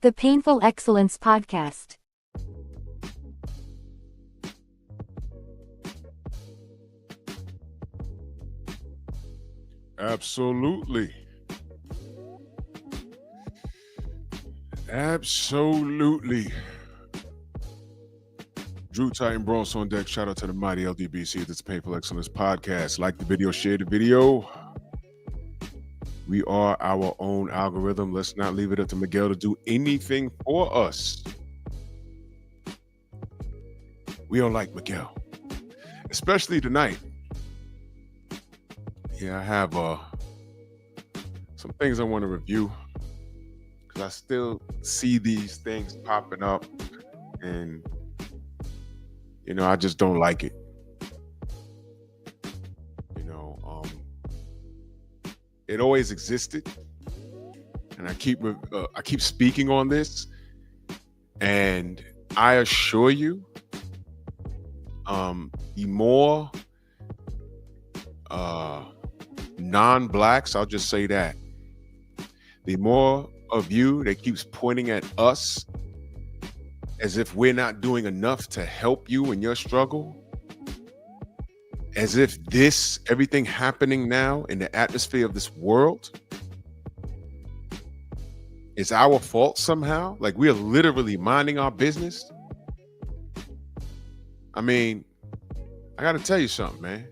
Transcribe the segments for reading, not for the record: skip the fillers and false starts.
The Painful Excellence Podcast. Absolutely. Absolutely. Drew Titan Bronx on deck. Shout out to the mighty LDBC. This Painful Excellence Podcast. Like the video, share the video. We are our own algorithm. Let's not leave it up to Miguel to do anything for us. We don't like Miguel, especially tonight. Yeah, I have some things I want to review because I still see these things popping up, and I just don't like it. It always existed, and I keep speaking on this, and I assure you, the more non-blacks, I'll just say that, the more of you that keeps pointing at us as if we're not doing enough to help you in your struggle, as if everything happening now in the atmosphere of this world is our fault somehow, like we are literally minding our business. I mean, I got to tell you something, man.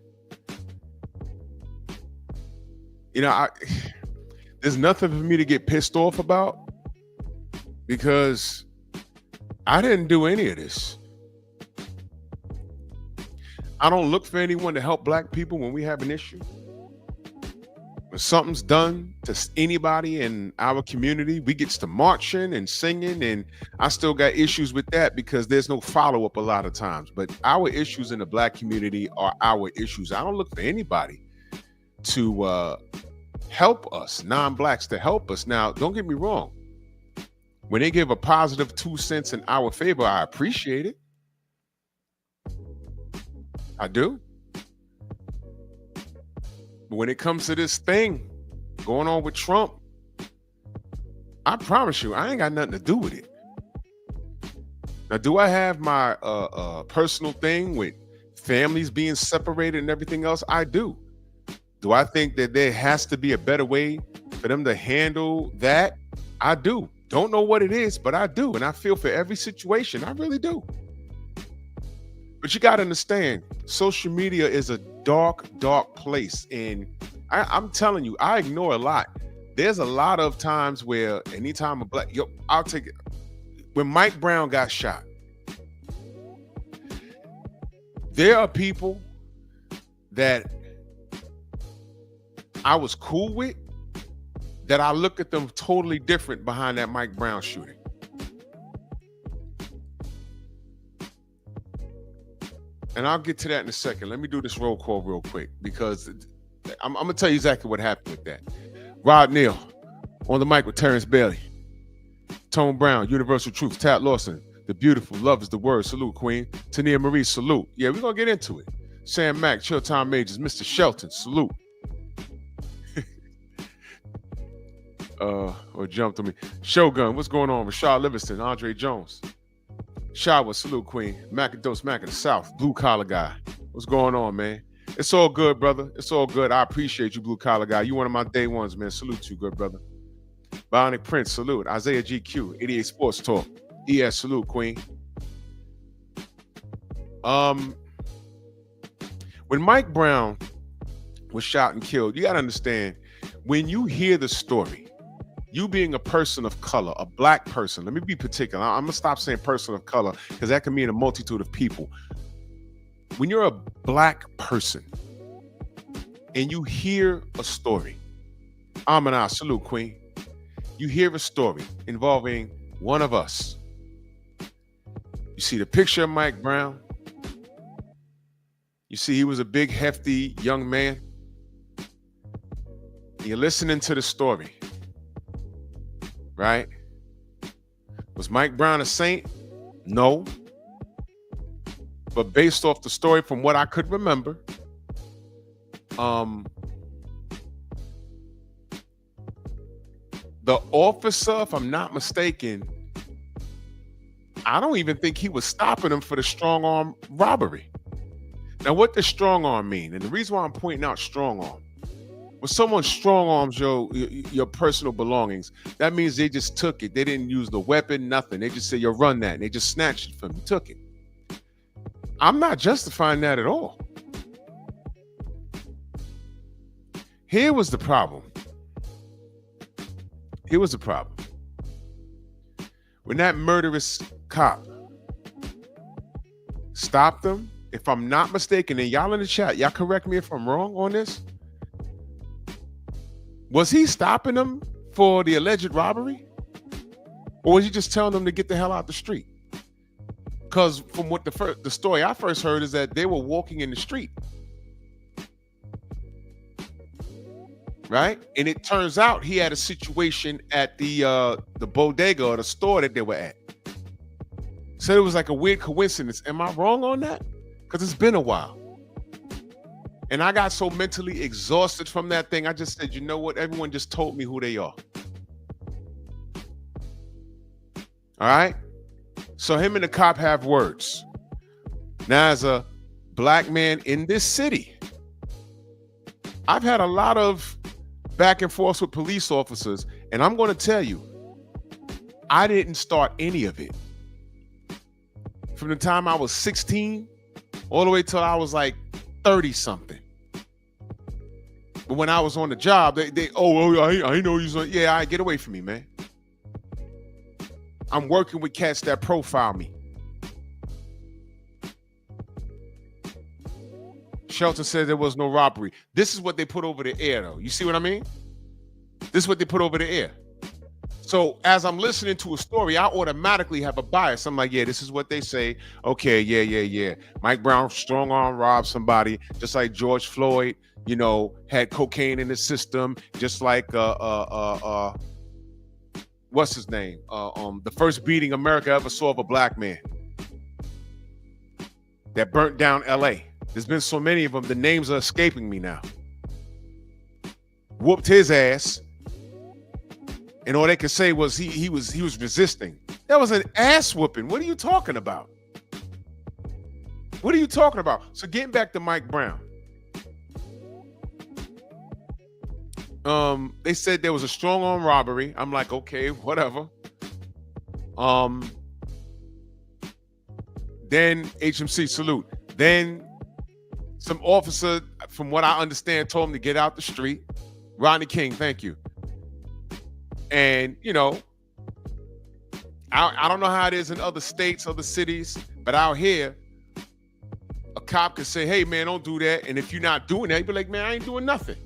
There's nothing for me to get pissed off about because I didn't do any of this. I don't look for anyone to help black people when we have an issue. When something's done to anybody in our community, we get to marching and singing, and I still got issues with that because there's no follow-up a lot of times. But our issues in the black community are our issues. I don't look for anybody to help us, non-blacks to help us. Now, don't get me wrong. When they give a positive 2 cents in our favor, I appreciate it. I do. But when it comes to this thing going on with Trump, I promise you, I ain't got nothing to do with it. Now, do I have my personal thing with families being separated and everything else? I do. Do I think that there has to be a better way for them to handle that? I do. Don't know what it is, but I do. And I feel for every situation. I really do. But you got to understand, social media is a dark, dark place. And I'm telling you, I ignore a lot. There's a lot of times where anytime I'll take it. When Mike Brown got shot, there are people that I was cool with that I look at them totally different behind that Mike Brown shooting. And I'll get to that in a second. Let me do this roll call real quick because I'm going to tell you exactly what happened with that. Rod Neal on the mic with Terrence Bailey. Tone Brown, Universal Truth. Tat Lawson, The Beautiful, Love is the Word. Salute, Queen. Tania Marie, salute. Yeah, we're going to get into it. Sam Mack, Chill Time Majors, Mr. Shelton, salute. Or jumped on me. Shogun, what's going on? Rashad Livingston, Andre Jones. Shawa, salute, Queen. Macados, Mac of the South, blue collar guy. What's going on, man? It's all good, brother. It's all good. I appreciate you, blue collar guy. You one of my day ones, man. Salute you, good brother. Bionic Prince, salute. Isaiah GQ, 88 Sports Talk. ES, salute, Queen. When Mike Brown was shot and killed, you got to understand, when you hear the story, you being a person of color, a black person, let me be particular. I'm going to stop saying person of color because that can mean a multitude of people. When you're a black person and you hear a story, Amina, salute, Queen. You hear a story involving one of us. You see the picture of Mike Brown. You see he was a big, hefty young man. You're listening to the story. Right? Was Mike Brown a saint? No. But based off the story from what I could remember, the officer, if I'm not mistaken, I don't even think he was stopping him for the strong arm robbery. Now, what does strong arm mean? And the reason why I'm pointing out strong arm, when someone strong arms your personal belongings, that means they just took it. They didn't use the weapon, nothing. They just said, "Yo, run that." And they just snatched it from you, took it. I'm not justifying that at all. Here was the problem. Here was the problem. When that murderous cop stopped them, if I'm not mistaken, and y'all in the chat, y'all correct me if I'm wrong on this. Was he stopping them for the alleged robbery? Or was he just telling them to get the hell out the street? Because from what the story I first heard is that they were walking in the street. Right? And it turns out he had a situation at the bodega or the store that they were at. So it was like a weird coincidence. Am I wrong on that? Because it's been a while. And I got so mentally exhausted from that thing, I just said, you know what? Everyone just told me who they are. All right? So him and the cop have words. Now, as a black man in this city, I've had a lot of back and forth with police officers, and I'm going to tell you, I didn't start any of it. From the time I was 16 all the way till I was like 30 something. But when I was on the job, I know you're, yeah, all right, get away from me, man. I'm working with cats that profile me. Shelton said there was no robbery. This is what they put over the air, though. You see what I mean? This is what they put over the air. So as I'm listening to a story, I automatically have a bias. I'm like, yeah, this is what they say. Okay, yeah. Mike Brown strong arm robbed somebody, just like George Floyd, had cocaine in his system, just like what's his name? The first beating America ever saw of a black man that burnt down LA. There's been so many of them, the names are escaping me now. Whooped his ass. And all they could say was he was resisting. That was an ass whooping. What are you talking about? What are you talking about? So getting back to Mike Brown. They said there was a strong arm robbery. I'm like, okay, whatever. Then HMC salute. Then some officer, from what I understand, told him to get out the street. Rodney King, thank you. And, I don't know how it is in other states, other cities, but out here, a cop could say, hey, man, don't do that. And if you're not doing that, you'd be like, man, I ain't doing nothing.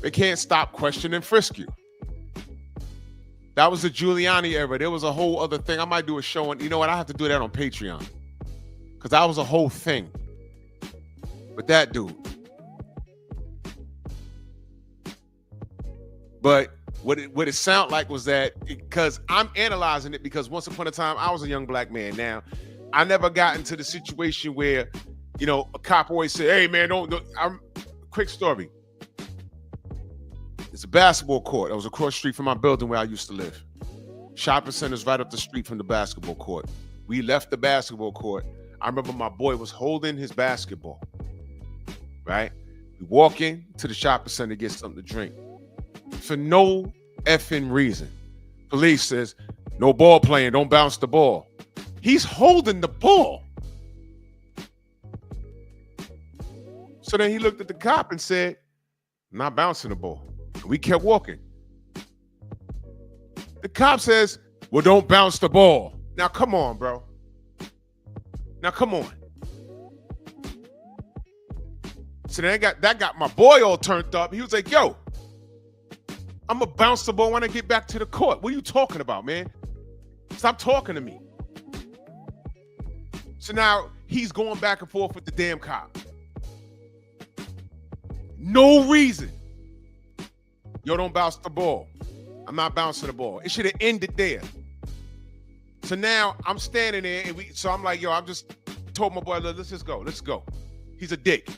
They can't stop, question, and frisk you. That was the Giuliani era. There was a whole other thing. I might do a show on, you know what? I have to do that on Patreon. Because that was a whole thing. But that dude. But what it sounded like was that, because I'm analyzing it, because once upon a time, I was a young black man. Now, I never got into the situation where, a cop always said, hey, man, don't. Quick story. It's a basketball court. I was across the street from my building where I used to live. Shopping center's right up the street from the basketball court. We left the basketball court. I remember my boy was holding his basketball, right? We walk in to the shopping center to get something to drink. For no effing reason, police says, no ball playing, don't bounce the ball. He's holding the ball. So then he looked at the cop and said, I'm not bouncing the ball. And we kept walking. The cop says, well, don't bounce the ball. Now, come on, bro. Now, come on. So then that got my boy all turned up. He was like, yo, I'm going to bounce the ball when I get back to the court. What are you talking about, man? Stop talking to me. So now he's going back and forth with the damn cop. No reason. Yo, don't bounce the ball. I'm not bouncing the ball. It should have ended there. So now I'm standing there, and so I'm like, yo, I just told my boy, let's just go. Let's go. He's a dick.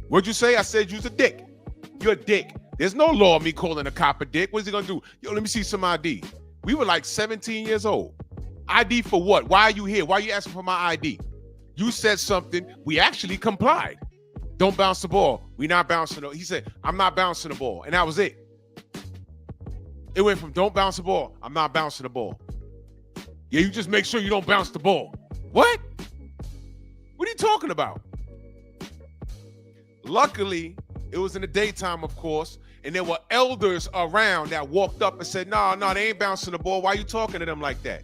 What'd you say? I said you's a dick. You're a dick. There's no law of me calling a cop a dick. What's he gonna do? Yo, let me see some ID. We were like 17 years old. ID for what? Why are you here? Why are you asking for my ID? You said something. We actually complied. Don't bounce the ball. We not bouncing. He said, I'm not bouncing the ball. And that was it. It went from don't bounce the ball. I'm not bouncing the ball. Yeah, you just make sure you don't bounce the ball. What? What are you talking about? Luckily, it was in the daytime, of course, and there were elders around that walked up and said, no, they ain't bouncing the ball. Why are you talking to them like that?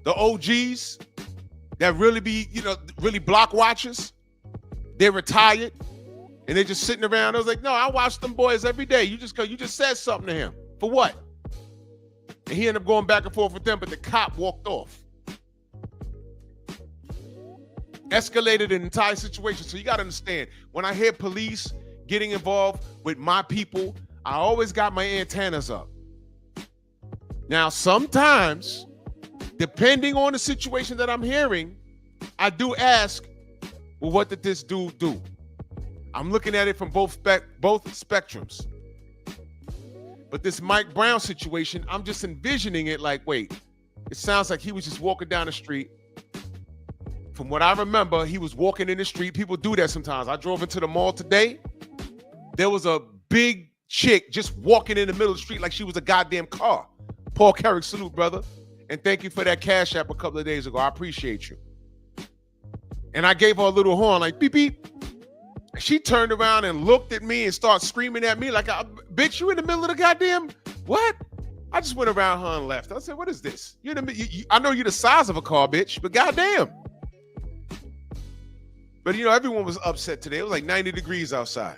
The OGs that really be, really block watchers, they're retired and they're just sitting around. I was like, no, I watch them boys every day. You just said something to him. For what? And he ended up going back and forth with them, but the cop walked off. Escalated an entire situation. So you got to understand, when I hear police getting involved with my people, I always got my antennas up. Now, sometimes, depending on the situation that I'm hearing, I do ask, well, what did this dude do? I'm looking at it from both spectrums. But this Mike Brown situation, I'm just envisioning it like, wait, it sounds like he was just walking down the street. From what I remember, he was walking in the street. People do that sometimes. I drove into the mall today. There was a big chick just walking in the middle of the street like she was a goddamn car. Paul Carrick, salute, brother. And thank you for that Cash App a couple of days ago. I appreciate you. And I gave her a little horn like, beep, beep. She turned around and looked at me and started screaming at me like, bitch, you in the middle of the goddamn, what? I just went around her and left. I said, what is this? I know you're the size of a car, bitch, but goddamn. But, everyone was upset today. It was like 90 degrees outside.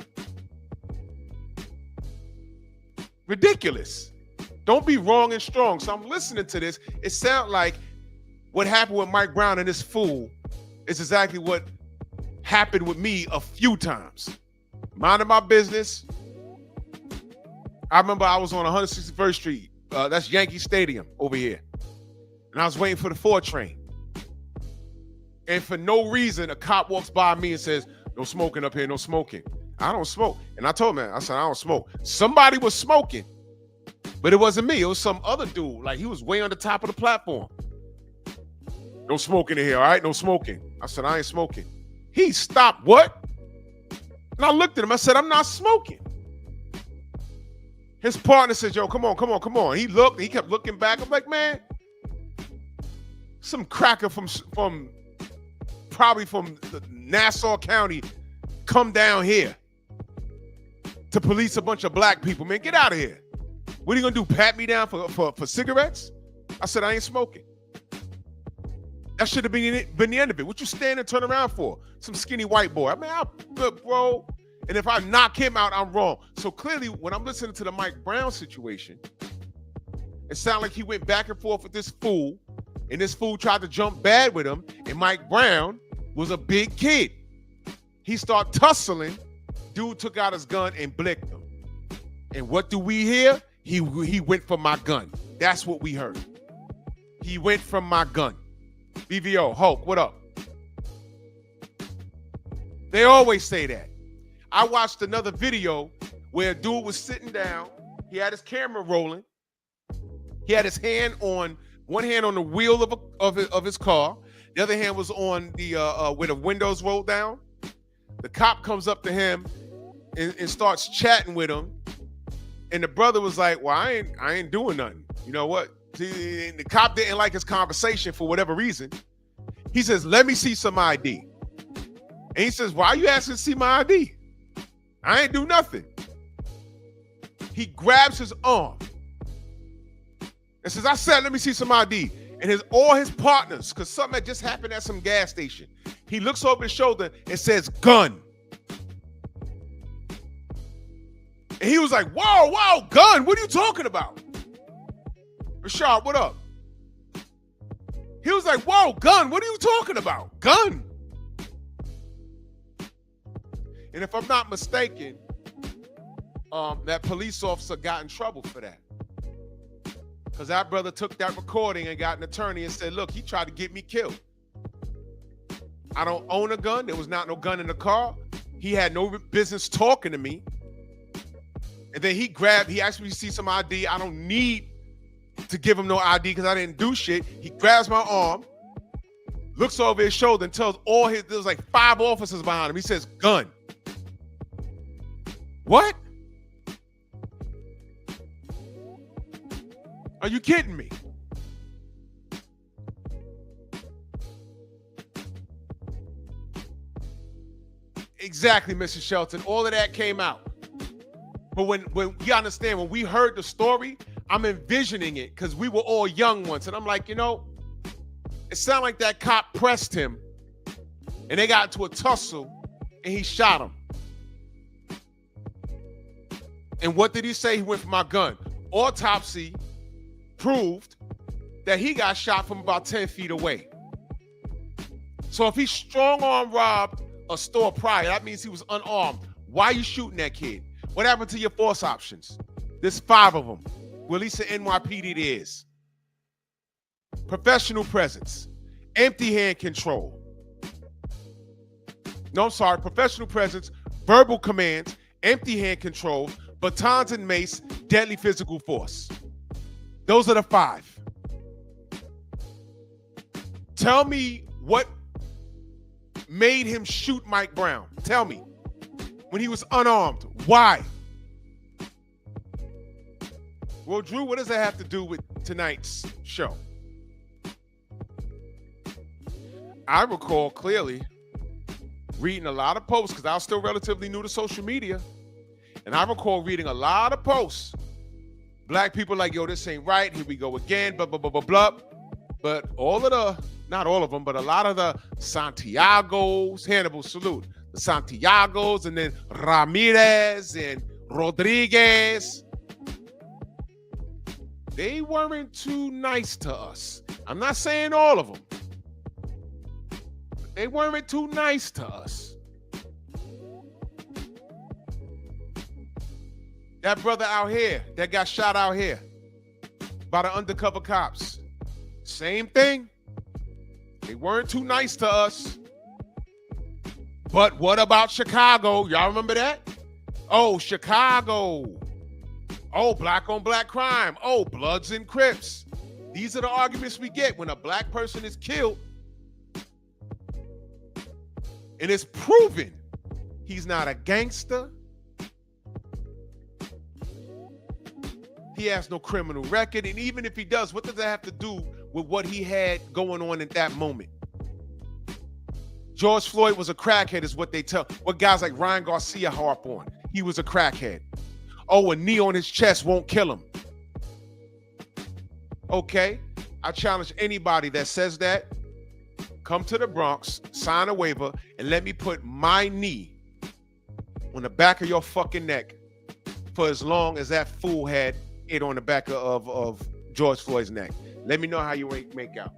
Ridiculous. Don't be wrong and strong. So I'm listening to this. It sounds like what happened with Mike Brown and this fool is exactly what happened with me a few times. Minding my business. I remember I was on 161st Street. That's Yankee Stadium over here. And I was waiting for the 4 train. And for no reason, a cop walks by me and says, no smoking up here, no smoking. I don't smoke. And I told him, I said, I don't smoke. Somebody was smoking, but it wasn't me. It was some other dude. Like, he was way on the top of the platform. No smoking in here, all right? No smoking. I said, I ain't smoking. He stopped, what? And I looked at him. I said, I'm not smoking. His partner said, yo, come on. He looked. He kept looking back. I'm like, man, some cracker probably from the Nassau County come down here to police a bunch of black people. Man, get out of here. What are you gonna do, pat me down for cigarettes? I said, I ain't smoking. That should have been the end of it. What you stand and turn around for? Some skinny white boy. I mean, I'm good, bro. And if I knock him out, I'm wrong. So clearly, when I'm listening to the Mike Brown situation, it sounded like he went back and forth with this fool, and this fool tried to jump bad with him, and Mike Brown was a big kid. He started tussling. Dude took out his gun and blicked him. And what do we hear? He went for my gun. That's what we heard. He went from my gun. BVO, Hulk, what up? They always say that. I watched another video where a dude was sitting down. He had his camera rolling. He had his one hand on the wheel of his car. The other hand was on the where the windows rolled down. The cop comes up to him and starts chatting with him. And the brother was like, well, I ain't doing nothing. You know what? See, the cop didn't like his conversation for whatever reason. He says, let me see some ID. And he says, why are you asking to see my ID? I ain't do nothing. He grabs his arm and says, I said, let me see some ID. And all his partners, because something had just happened at some gas station. He looks over his shoulder and says, gun. And he was like, whoa, gun, what are you talking about? Rashad, what up? He was like, whoa, gun, what are you talking about? Gun. And if I'm not mistaken, that police officer got in trouble for that. Because that brother took that recording and got an attorney and said, look, he tried to get me killed. I don't own a gun. There was not no gun in the car. He had no business talking to me. And then he asked me to see some ID. I don't need to give him no ID because I didn't do shit. He grabs my arm, looks over his shoulder and tells there's like 5 officers behind him. He says, gun. What? Are you kidding me? Exactly, Mrs. Shelton. All of that came out. But when you understand, when we heard the story, I'm envisioning it because we were all young once. And I'm like, it sounded like that cop pressed him and they got into a tussle and he shot him. And what did he say? He went for my gun. Autopsy proved that he got shot from about 10 feet away. So if he strong-arm robbed a store prior, that means he was unarmed. Why are you shooting that kid? What happened to your force options? There's 5 of them. Well, at least the NYPD there is. Professional presence. Empty hand control. No, I'm sorry. Professional presence, verbal commands, empty hand control, batons and mace, deadly physical force. Those are the 5. Tell me what made him shoot Mike Brown. Tell me. When he was unarmed. Why? Well, Drew, what does that have to do with tonight's show? I recall clearly reading a lot of posts because I was still relatively new to social media. And I recall reading a lot of posts. Black people like, yo, this ain't right. Here we go again, blah, blah, blah, blah, blah. But not all of them, but a lot of the Santiagos, Hannibal, salute. The Santiagos and then Ramirez and Rodriguez. They weren't too nice to us. I'm not saying all of them. But they weren't too nice to us. That brother out here that got shot out here by the undercover cops. Same thing. They weren't too nice to us. But what about Chicago? Y'all remember that? Oh, Chicago. Oh, black on black crime. Oh, Bloods and Crips. These are the arguments we get when a black person is killed and it's proven he's not a gangster. He has no criminal record. And even if he does, what does that have to do with what he had going on at that moment? George Floyd was a crackhead is what they tell. What guys like Ryan Garcia harp on. He was a crackhead. Oh, a knee on his chest won't kill him. Okay. I challenge anybody that says that. Come to the Bronx, sign a waiver, and let me put my knee on the back of your fucking neck for as long as that fool had it on the back of George Floyd's neck. Let me know how you make out.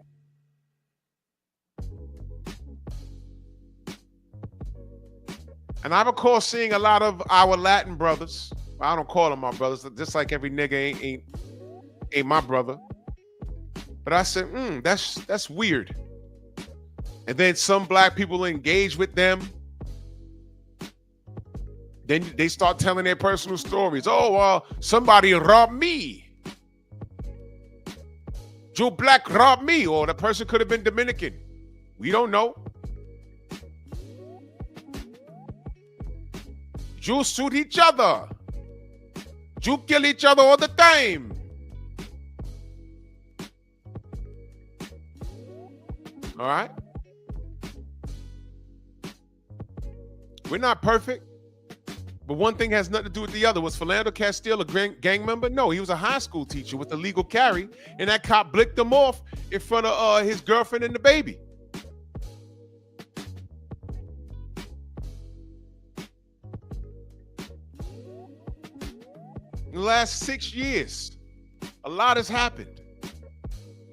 And I recall seeing a lot of our Latin brothers. I don't call them my brothers, just like every nigga ain't my brother. But I said, that's weird. And then some black people engage with them. Then they start telling their personal stories. Oh, somebody robbed me. Joe Black robbed me, or the person could have been Dominican. We don't know. Jews shoot each other. Jews kill each other all the time. All right? We're not perfect. But one thing has nothing to do with the other. Was Philando Castile a gang member? No, he was a high school teacher with a legal carry, and that cop blicked him off in front of his girlfriend and the baby. In the last 6 years, a lot has happened.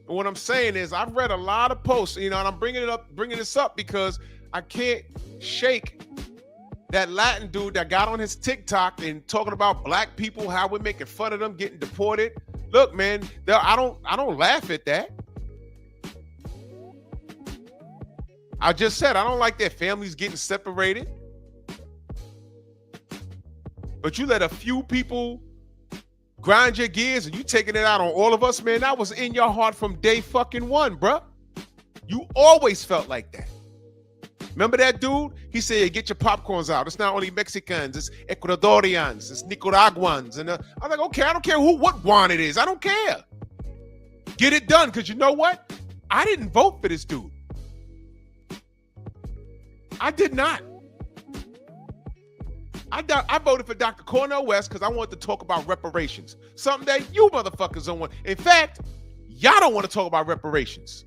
And what I'm saying is, I've read a lot of posts, and I'm bringing this up because I can't shake that Latin dude that got on his TikTok and talking about black people, how we're making fun of them getting deported. Look, man, I don't laugh at that. I just said I don't like their families getting separated. But you let a few people grind your gears and you taking it out on all of us, man. That was in your heart from day fucking one, bruh. You always felt like that. Remember that dude? He said, get your popcorns out. It's not only Mexicans, it's Ecuadorians, it's Nicaraguans. And I'm like, okay, I don't care what one it is. I don't care. Get it done, because you know what? I didn't vote for this dude. I did not. I voted for Dr. Cornel West because I wanted to talk about reparations. Something that you motherfuckers don't want. In fact, y'all don't want to talk about reparations.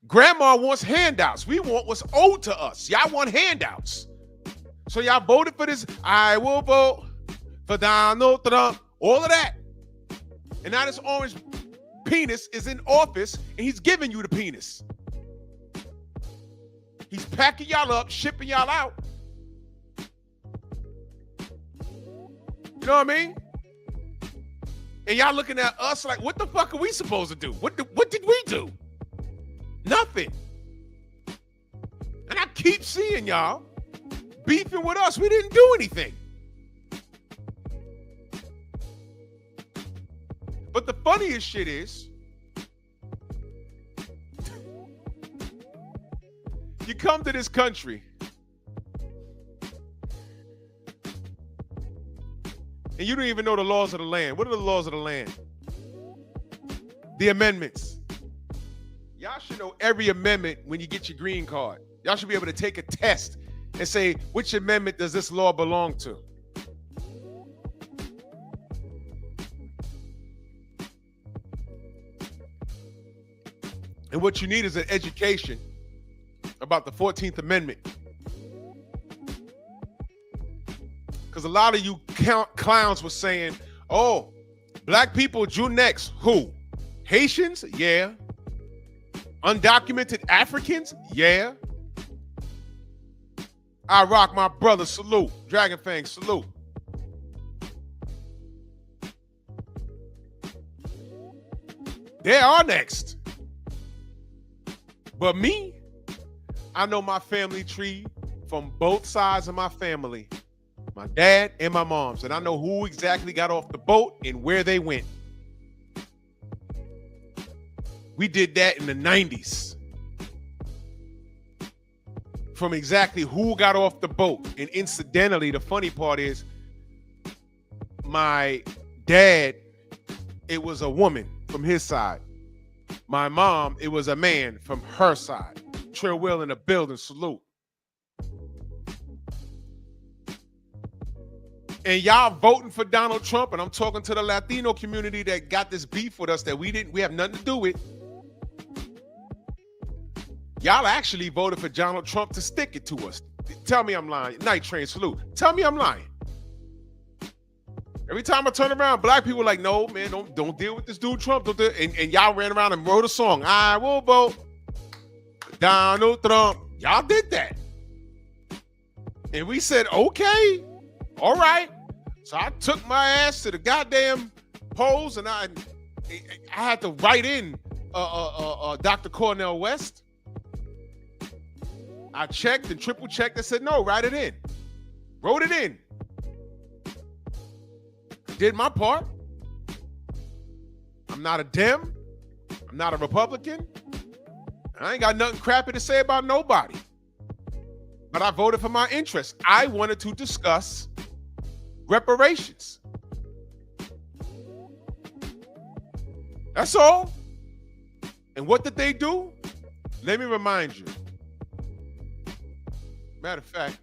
Grandma wants handouts. We want what's owed to us. Y'all want handouts. So y'all voted for this. I will vote for Donald Trump. All of that. And now this orange penis is in office and he's giving you the penis. He's packing y'all up, shipping y'all out. You know what I mean? And y'all looking at us like, what the fuck are we supposed to do? What did we do? Nothing. And I keep seeing y'all beefing with us. We didn't do anything. But the funniest shit is, you come to this country and you don't even know the laws of the land. What are the laws of the land? The amendments. Y'all should know every amendment when you get your green card. Y'all should be able to take a test and say, which amendment does this law belong to? And what you need is an education about the 14th Amendment. Because a lot of you clowns were saying, oh, black people due next. Who? Haitians? Yeah. Undocumented Africans? Yeah. I rock my brother, salute. Dragon Fang, salute. They are next. But me, I know my family tree from both sides of my family. My dad and my mom's. And I know who exactly got off the boat and where they went. We did that in the 90s. From exactly who got off the boat. And incidentally, the funny part is, my dad, it was a woman from his side. My mom, it was a man from her side. Trill Will in the building, salute. And y'all voting for Donald Trump, and I'm talking to the Latino community that got this beef with us that we have nothing to do with. Y'all actually voted for Donald Trump to stick it to us. Tell me I'm lying. Night Train, salute. Tell me I'm lying. Every time I turn around, black people are like, no, man, don't deal with this dude Trump. Don't and y'all ran around and wrote a song. I will vote Donald Trump. Y'all did that. And we said, okay, all right. So I took my ass to the goddamn polls and I had to write in Dr. Cornel West. I checked and triple checked and said, no, write it in. Wrote it in. Did my part. I'm not a Dem. I'm not a Republican. I ain't got nothing crappy to say about nobody. But I voted for my interests. I wanted to discuss reparations. That's all. And what did they do? Let me remind you. Matter of fact,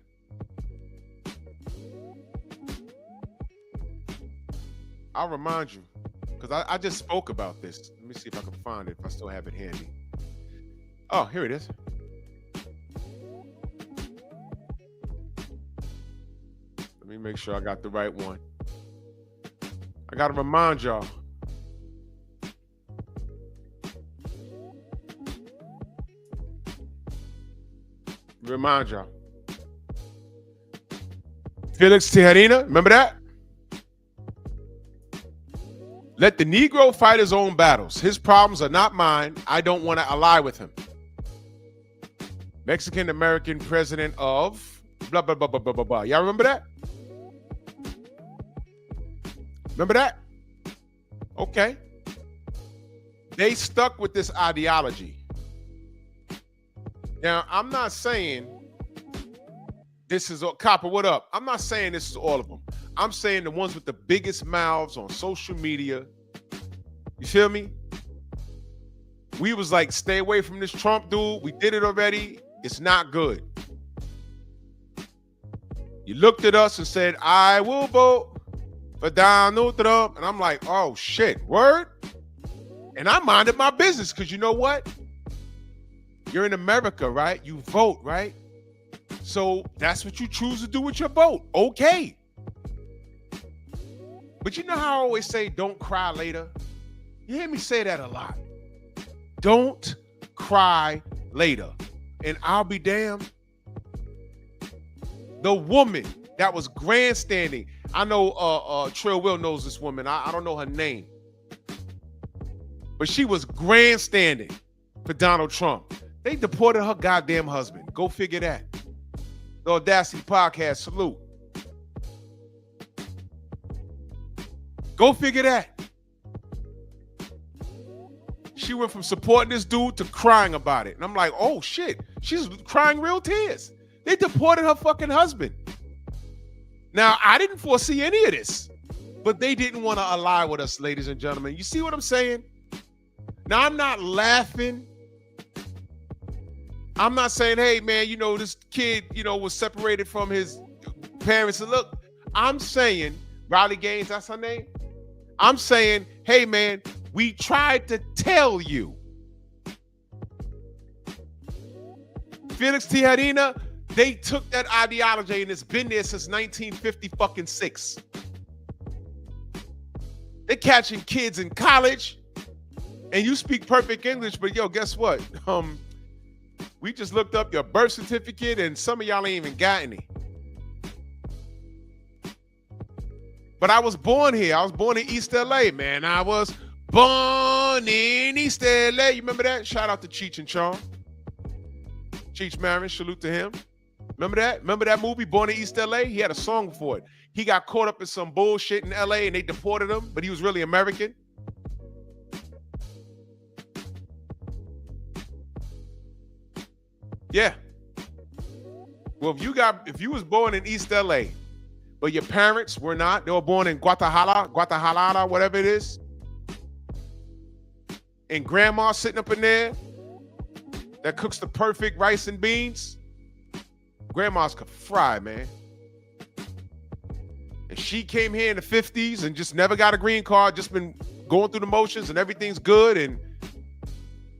I'll remind you, because I just spoke about this. Let me see if I can find it, if I still have it handy. Oh, here it is. Let me make sure I got the right one. I got to remind y'all. Remind y'all. Felix Tijerina, remember that? Let the Negro fight his own battles. His problems are not mine. I don't want to ally with him. Mexican-American president of blah, blah, blah, blah, blah, blah, blah. Y'all remember that? Remember that? Okay. They stuck with this ideology. Now, I'm not saying this is all, Copper, what up? I'm not saying this is all of them. I'm saying the ones with the biggest mouths on social media. You feel me? We was like, stay away from this Trump dude. We did it already. It's not good. You looked at us and said, I will vote for Donald Trump. And I'm like, oh shit, word? And I minded my business because you know what? You're in America, right? You vote, right? So that's what you choose to do with your vote. Okay. But you know how I always say, don't cry later? You hear me say that a lot. Don't cry later. And I'll be damned. The woman that was grandstanding. I know Trill Will knows this woman. I don't know her name. But she was grandstanding for Donald Trump. They deported her goddamn husband. Go figure that. The Audacity Podcast, salute. Go figure that. She went from supporting this dude to crying about it. And I'm like, oh shit. She's crying real tears. They deported her fucking husband. Now, I didn't foresee any of this, but they didn't want to ally with us, ladies and gentlemen. You see what I'm saying? Now, I'm not laughing. I'm not saying, hey, man, you know, this kid, you know, was separated from his parents. And look, I'm saying, Riley Gaines, that's her name. I'm saying, hey, man, we tried to tell you. Felix Tijerina, they took that ideology and it's been there since 1956. They're catching kids in college and you speak perfect English, but yo, guess what? We just looked up your birth certificate and some of y'all ain't even got any. But I was born here. I was born in East LA, man. I was born in East LA. You remember that? Shout out to Cheech and Chong. Cheech Marin, salute to him. Remember that? Remember that movie, Born in East LA? He had a song for it. He got caught up in some bullshit in LA and they deported him, but he was really American. Yeah. Well, if you was born in East LA, but your parents were not, they were born in Guatemala, whatever it is, and grandma sitting up in there that cooks the perfect rice and beans, grandmas could fry, man. And she came here in the 50s and just never got a green card, just been going through the motions and everything's good. And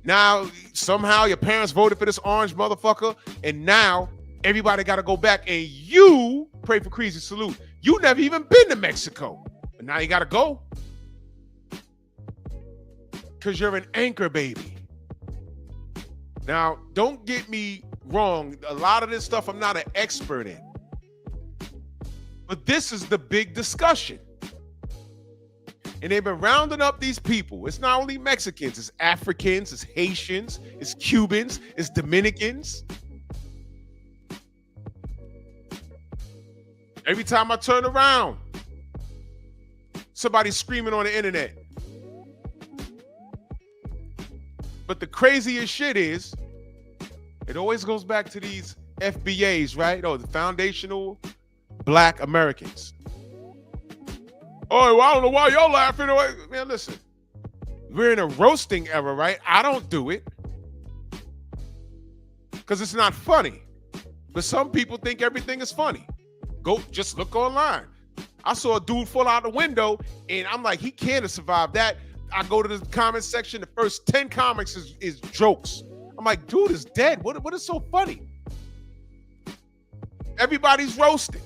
now somehow your parents voted for this orange motherfucker. And now everybody got to go back and you pray for Crazy Salute. You never even been to Mexico. But now you got to go. Because you're an anchor baby. Now, don't get me wrong. A lot of this stuff I'm not an expert in. But this is the big discussion. And they've been rounding up these people. It's not only Mexicans, it's Africans, it's Haitians, it's Cubans, it's Dominicans. Every time I turn around, somebody's screaming on the internet. But the craziest shit is, it always goes back to these FBAs, right? Oh, the Foundational Black Americans. Oh, well, I don't know why y'all laughing. Man, listen, we're in a roasting era, right? I don't do it because it's not funny. But some people think everything is funny. Go, just look online. I saw a dude fall out the window, and I'm like, he can't have survived that. I go to the comment section. The first 10 comics is jokes. I'm like, dude is dead. What is so funny? Everybody's roasting.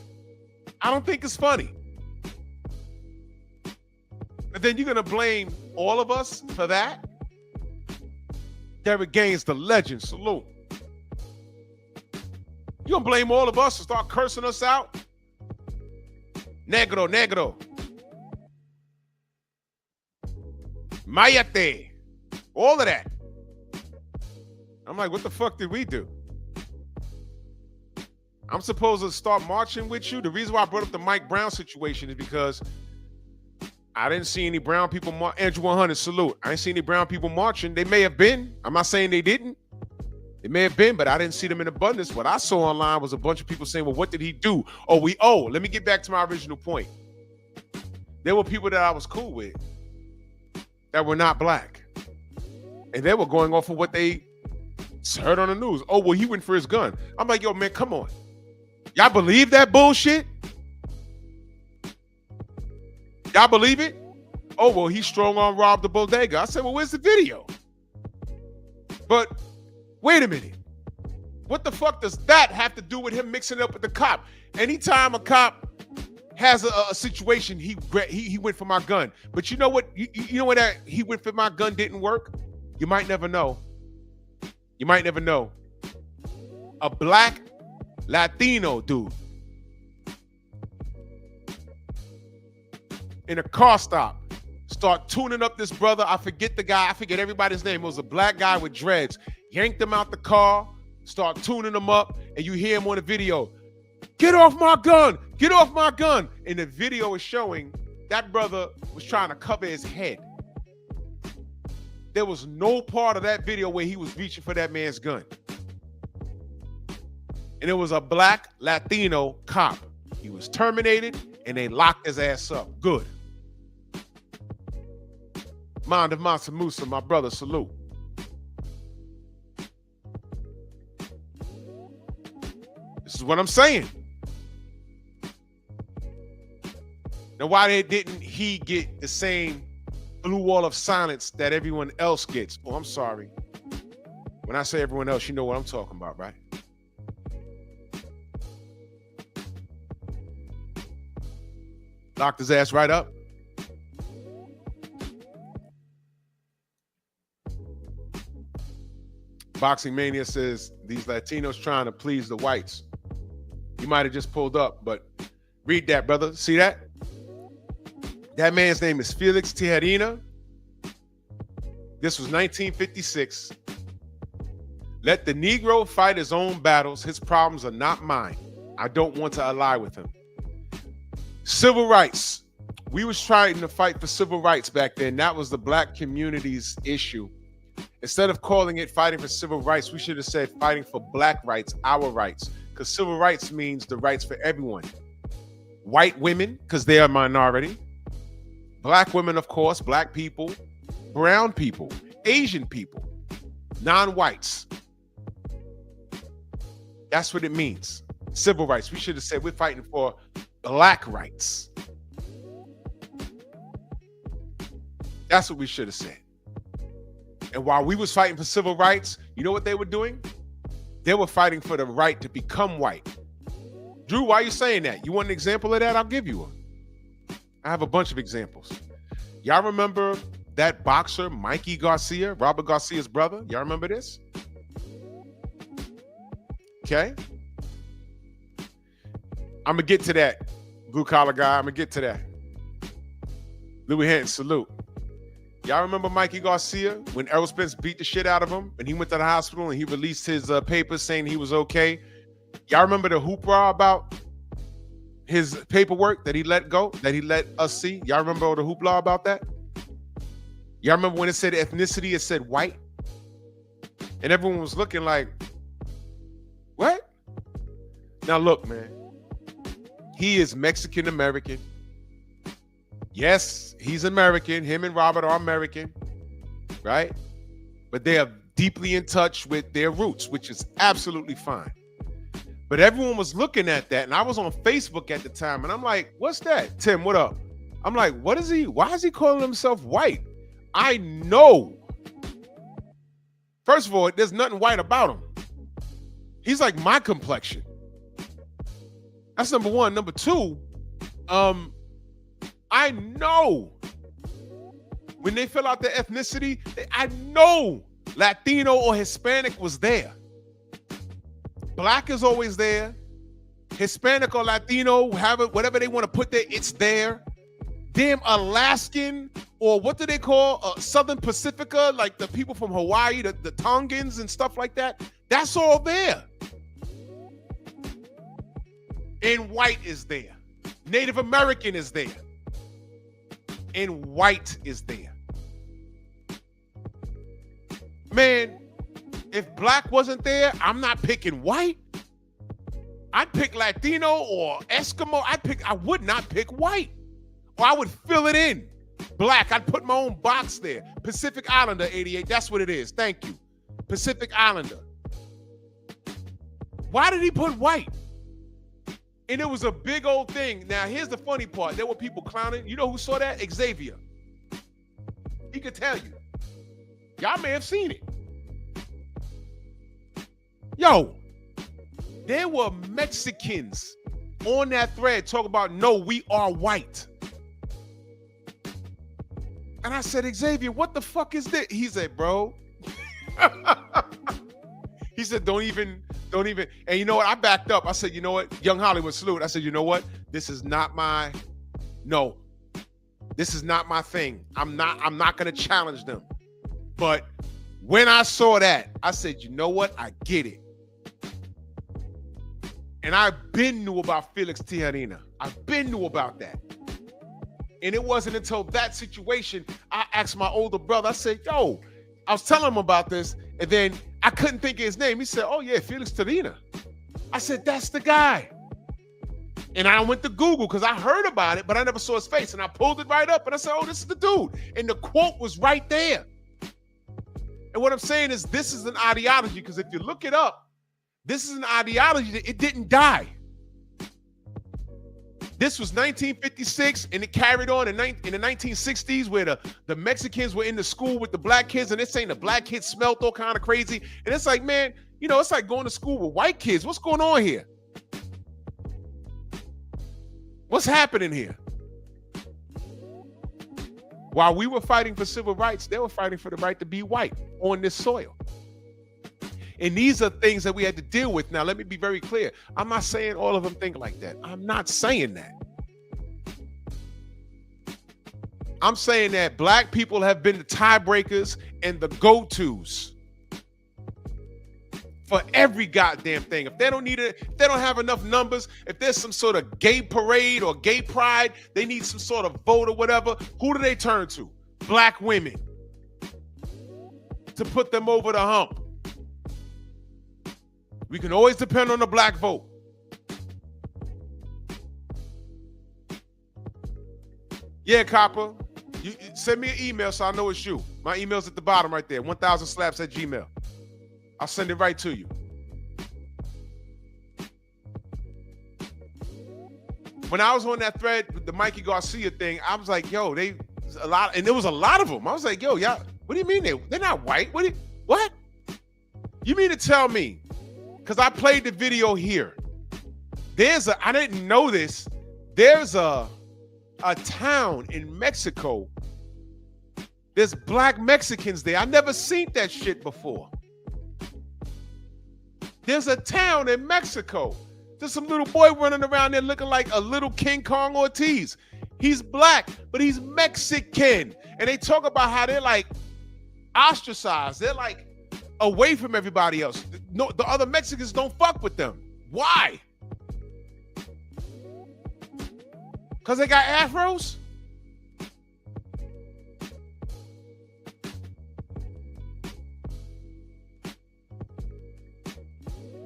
I don't think it's funny. And then you're going to blame all of us for that? Derek Gaines, the legend. Salute. You going to blame all of us and start cursing us out? Negro, negro. Mayate. All of that. I'm like, what the fuck did we do? I'm supposed to start marching with you. The reason why I brought up the Mike Brown situation is because I didn't see any brown people. Andrew 100, salute. I didn't see any brown people marching. They may have been. I'm not saying they didn't. They may have been, but I didn't see them in abundance. What I saw online was a bunch of people saying, well, what did he do? Let me get back to my original point. There were people that I was cool with that were not black. And they were going off of what they heard on the news. Oh, well, he went for his gun. I'm like, yo, man, come on. Y'all believe that bullshit? Y'all believe it? Oh, well, he strong on robbed the bodega. I said, well, where's the video? But wait a minute. What the fuck does that have to do with him mixing it up with the cop? Anytime a cop has a situation, he went for my gun. But you know what? You know what? That he went for my gun didn't work? You might never know. You might never know. A black Latino dude in a car stop start tuning up this brother. I forget the guy. I forget everybody's name. It was a black guy with dreads. Yanked him out the car, start tuning him up, and you hear him on the video. Get off my gun! Get off my gun! And the video is showing that brother was trying to cover his head. There was no part of that video where he was reaching for that man's gun. And it was a black Latino cop. He was terminated and they locked his ass up. Good. Mind of Mansa Musa, my brother, salute. This is what I'm saying. Now, why didn't he get the same blue wall of silence that everyone else gets? Oh, I'm sorry. When I say everyone else, you know what I'm talking about, right? Locked his ass right up. Boxing Mania says these Latinos trying to please the whites. You might have just pulled up, but read that, brother. See that? That man's name is Felix Tijerina. This was 1956. Let the Negro fight his own battles. His problems are not mine. I don't want to ally with him. Civil rights. We was trying to fight for civil rights back then. That was the black community's issue. Instead of calling it fighting for civil rights, we should have said fighting for black rights, our rights. Because civil rights means the rights for everyone. White women, because they are a minority. Black women, of course, black people, brown people, Asian people, non-whites. That's what it means. Civil rights. We should have said we're fighting for black rights. That's what we should have said. And while we was fighting for civil rights, you know what they were doing? They were fighting for the right to become white. Drew, why are you saying that? You want an example of that? I'll give you one. I have a bunch of examples. Y'all remember that boxer, Mikey Garcia, Robert Garcia's brother? Y'all remember this? Okay. I'm going to get to that, blue collar guy. I'm going to get to that. Louis Hinton, salute. Y'all remember Mikey Garcia when Errol Spence beat the shit out of him and he went to the hospital and he released his papers saying he was okay? Y'all remember the hoopla about his paperwork that he let go, that he let us see? Y'all remember all the hoopla about that? Y'all remember when it said ethnicity, it said white? And everyone was looking like, what? Now look, man. He is Mexican-American. Yes, he's American. Him and Robert are American, right? But they are deeply in touch with their roots, which is absolutely fine. But everyone was looking at that, and I was on Facebook at the time, and I'm like, what's that? Tim, what up? I'm like, what is he? Why is he calling himself white? I know. First of all, there's nothing white about him. He's like my complexion. That's number one. Number two, I know when they fill out their ethnicity, I know Latino or Hispanic was there. Black is always there. Hispanic or Latino, have it, whatever they want to put there, it's there. Damn Alaskan, or what do they call Southern Pacifica, like the people from Hawaii, the Tongans and stuff like that. That's all there. and white is there. Native American is there. And white is there. Man, if black wasn't there, I'm not picking white. I'd pick Latino or Eskimo. I would not pick white. Or I would fill it in. Black, I'd put my own box there. Pacific Islander 88, that's what it is. Thank you. Pacific Islander. Why did he put white? And it was a big old thing. Now, here's the funny part. There were people clowning. You know who saw that? Xavier. He could tell you. Y'all may have seen it. Yo, there were Mexicans on that thread talking about, no, we are white. And I said, Xavier, what the fuck is this? He said, bro. He said, don't even. And you know what? I backed up. I said, you know what? Young Hollywood salute. I said, you know what? This is not my thing. I'm not going to challenge them. But when I saw that, I said, you know what? I get it. And I've been knew about Felix Tijerina. I've been knew about that. And it wasn't until that situation, I asked my older brother, I said, yo, I was telling him about this, and then I couldn't think of his name. He said, oh yeah, Felix Tijerina. I said, that's the guy. And I went to Google because I heard about it, but I never saw his face. And I pulled it right up and I said, oh, this is the dude. And the quote was right there. And what I'm saying is this is an ideology, because if you look it up, this is an ideology that it didn't die. This was 1956, and it carried on in the 1960s, where the Mexicans were in the school with the black kids, and they're saying the black kids smelled all kind of crazy. And it's like, man, you know, it's like going to school with white kids. What's going on here? What's happening here? While we were fighting for civil rights, they were fighting for the right to be white on this soil. And these are things that we had to deal with. Now, let me be very clear. I'm not saying all of them think like that. I'm not saying that. I'm saying that black people have been the tiebreakers and the go-tos for every goddamn thing. If they don't need it, if they don't have enough numbers, if there's some sort of gay parade or gay pride, they need some sort of vote or whatever, who do they turn to? Black women. To put them over the hump. We can always depend on the black vote. Yeah, Copper. You send me an email so I know it's you. My email's at the bottom right there, 1000slaps@gmail. I'll send it right to you. When I was on that thread with the Mikey Garcia thing, I was like, yo, and there was a lot of them. I was like, yo, y'all, what do you mean they're not white? What? You mean to tell me? Because I played the video here. I didn't know this. There's a town in Mexico. There's black Mexicans there. I never seen that shit before. There's a town in Mexico. There's some little boy running around there looking like a little King Kong Ortiz. He's black, but he's Mexican. And they talk about how they're like ostracized. They're like away from everybody else. No, the other Mexicans don't fuck with them. Why? Because they got afros?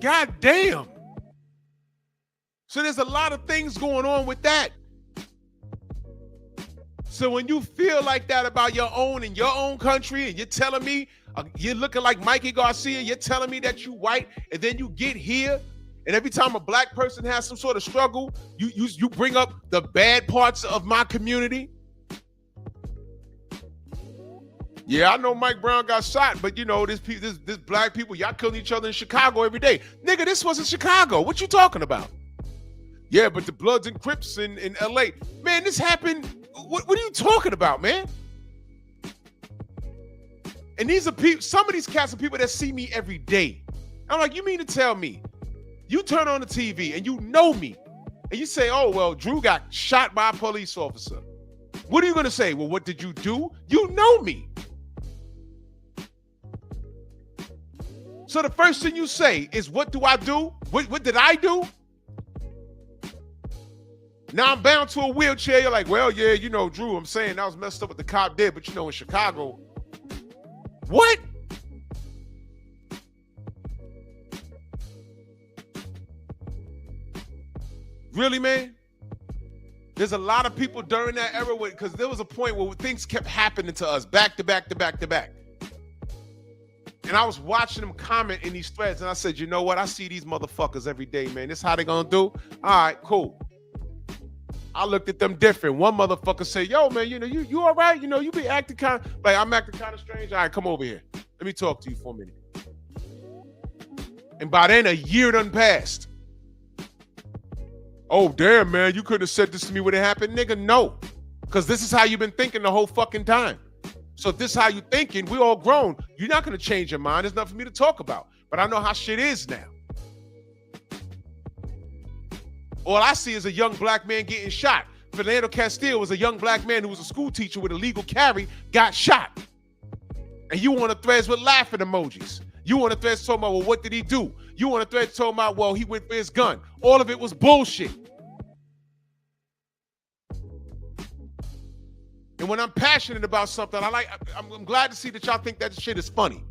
God damn. So there's a lot of things going on with that. So when you feel like that about your own in your own country, and you're telling me you're looking like Mikey Garcia, you're telling me that you white, and then you get here, and every time a black person has some sort of struggle, you bring up the bad parts of my community. Yeah, I know Mike Brown got shot, but you know, this black people, y'all killing each other in Chicago every day. Nigga, this wasn't Chicago. What you talking about? Yeah, but the Bloods and Crips in LA. Man, this happened. What are you talking about, man? And these are people, some of these cats are people that see me every day. I'm like, you mean to tell me, you turn on the TV and you know me, and you say, oh, well, Drew got shot by a police officer. What are you going to say? Well, what did you do? You know me. So the first thing you say is, what do I do? What did I do? Now I'm bound to a wheelchair. You're like, well, yeah, you know, Drew, I'm saying that was messed up what the cop did, but you know, in Chicago, what? Really, man? There's a lot of people during that era because there was a point where things kept happening to us back to back to back to back. And I was watching them comment in these threads, and I said, you know what? I see these motherfuckers every day, man. This how they gonna do? All right, cool. I looked at them different. One motherfucker said, yo, man, you know, you all right? You know, you be acting kind of, like, I'm acting kind of strange. All right, come over here. Let me talk to you for a minute. And by then, a year done passed. Oh, damn, man, you couldn't have said this to me when it happened. Nigga, no. Because this is how you've been thinking the whole fucking time. So if this is how you thinking, we all grown. You're not going to change your mind. There's nothing for me to talk about. But I know how shit is now. All I see is a young black man getting shot. Fernando Castillo was a young black man who was a school teacher with a legal carry, got shot. And you want to threads with laughing emojis. You want to threads talking about, well, what did he do? You want to threads talking about, well, he went for his gun. All of it was bullshit. And when I'm passionate about something, I'm glad to see that y'all think that shit is funny.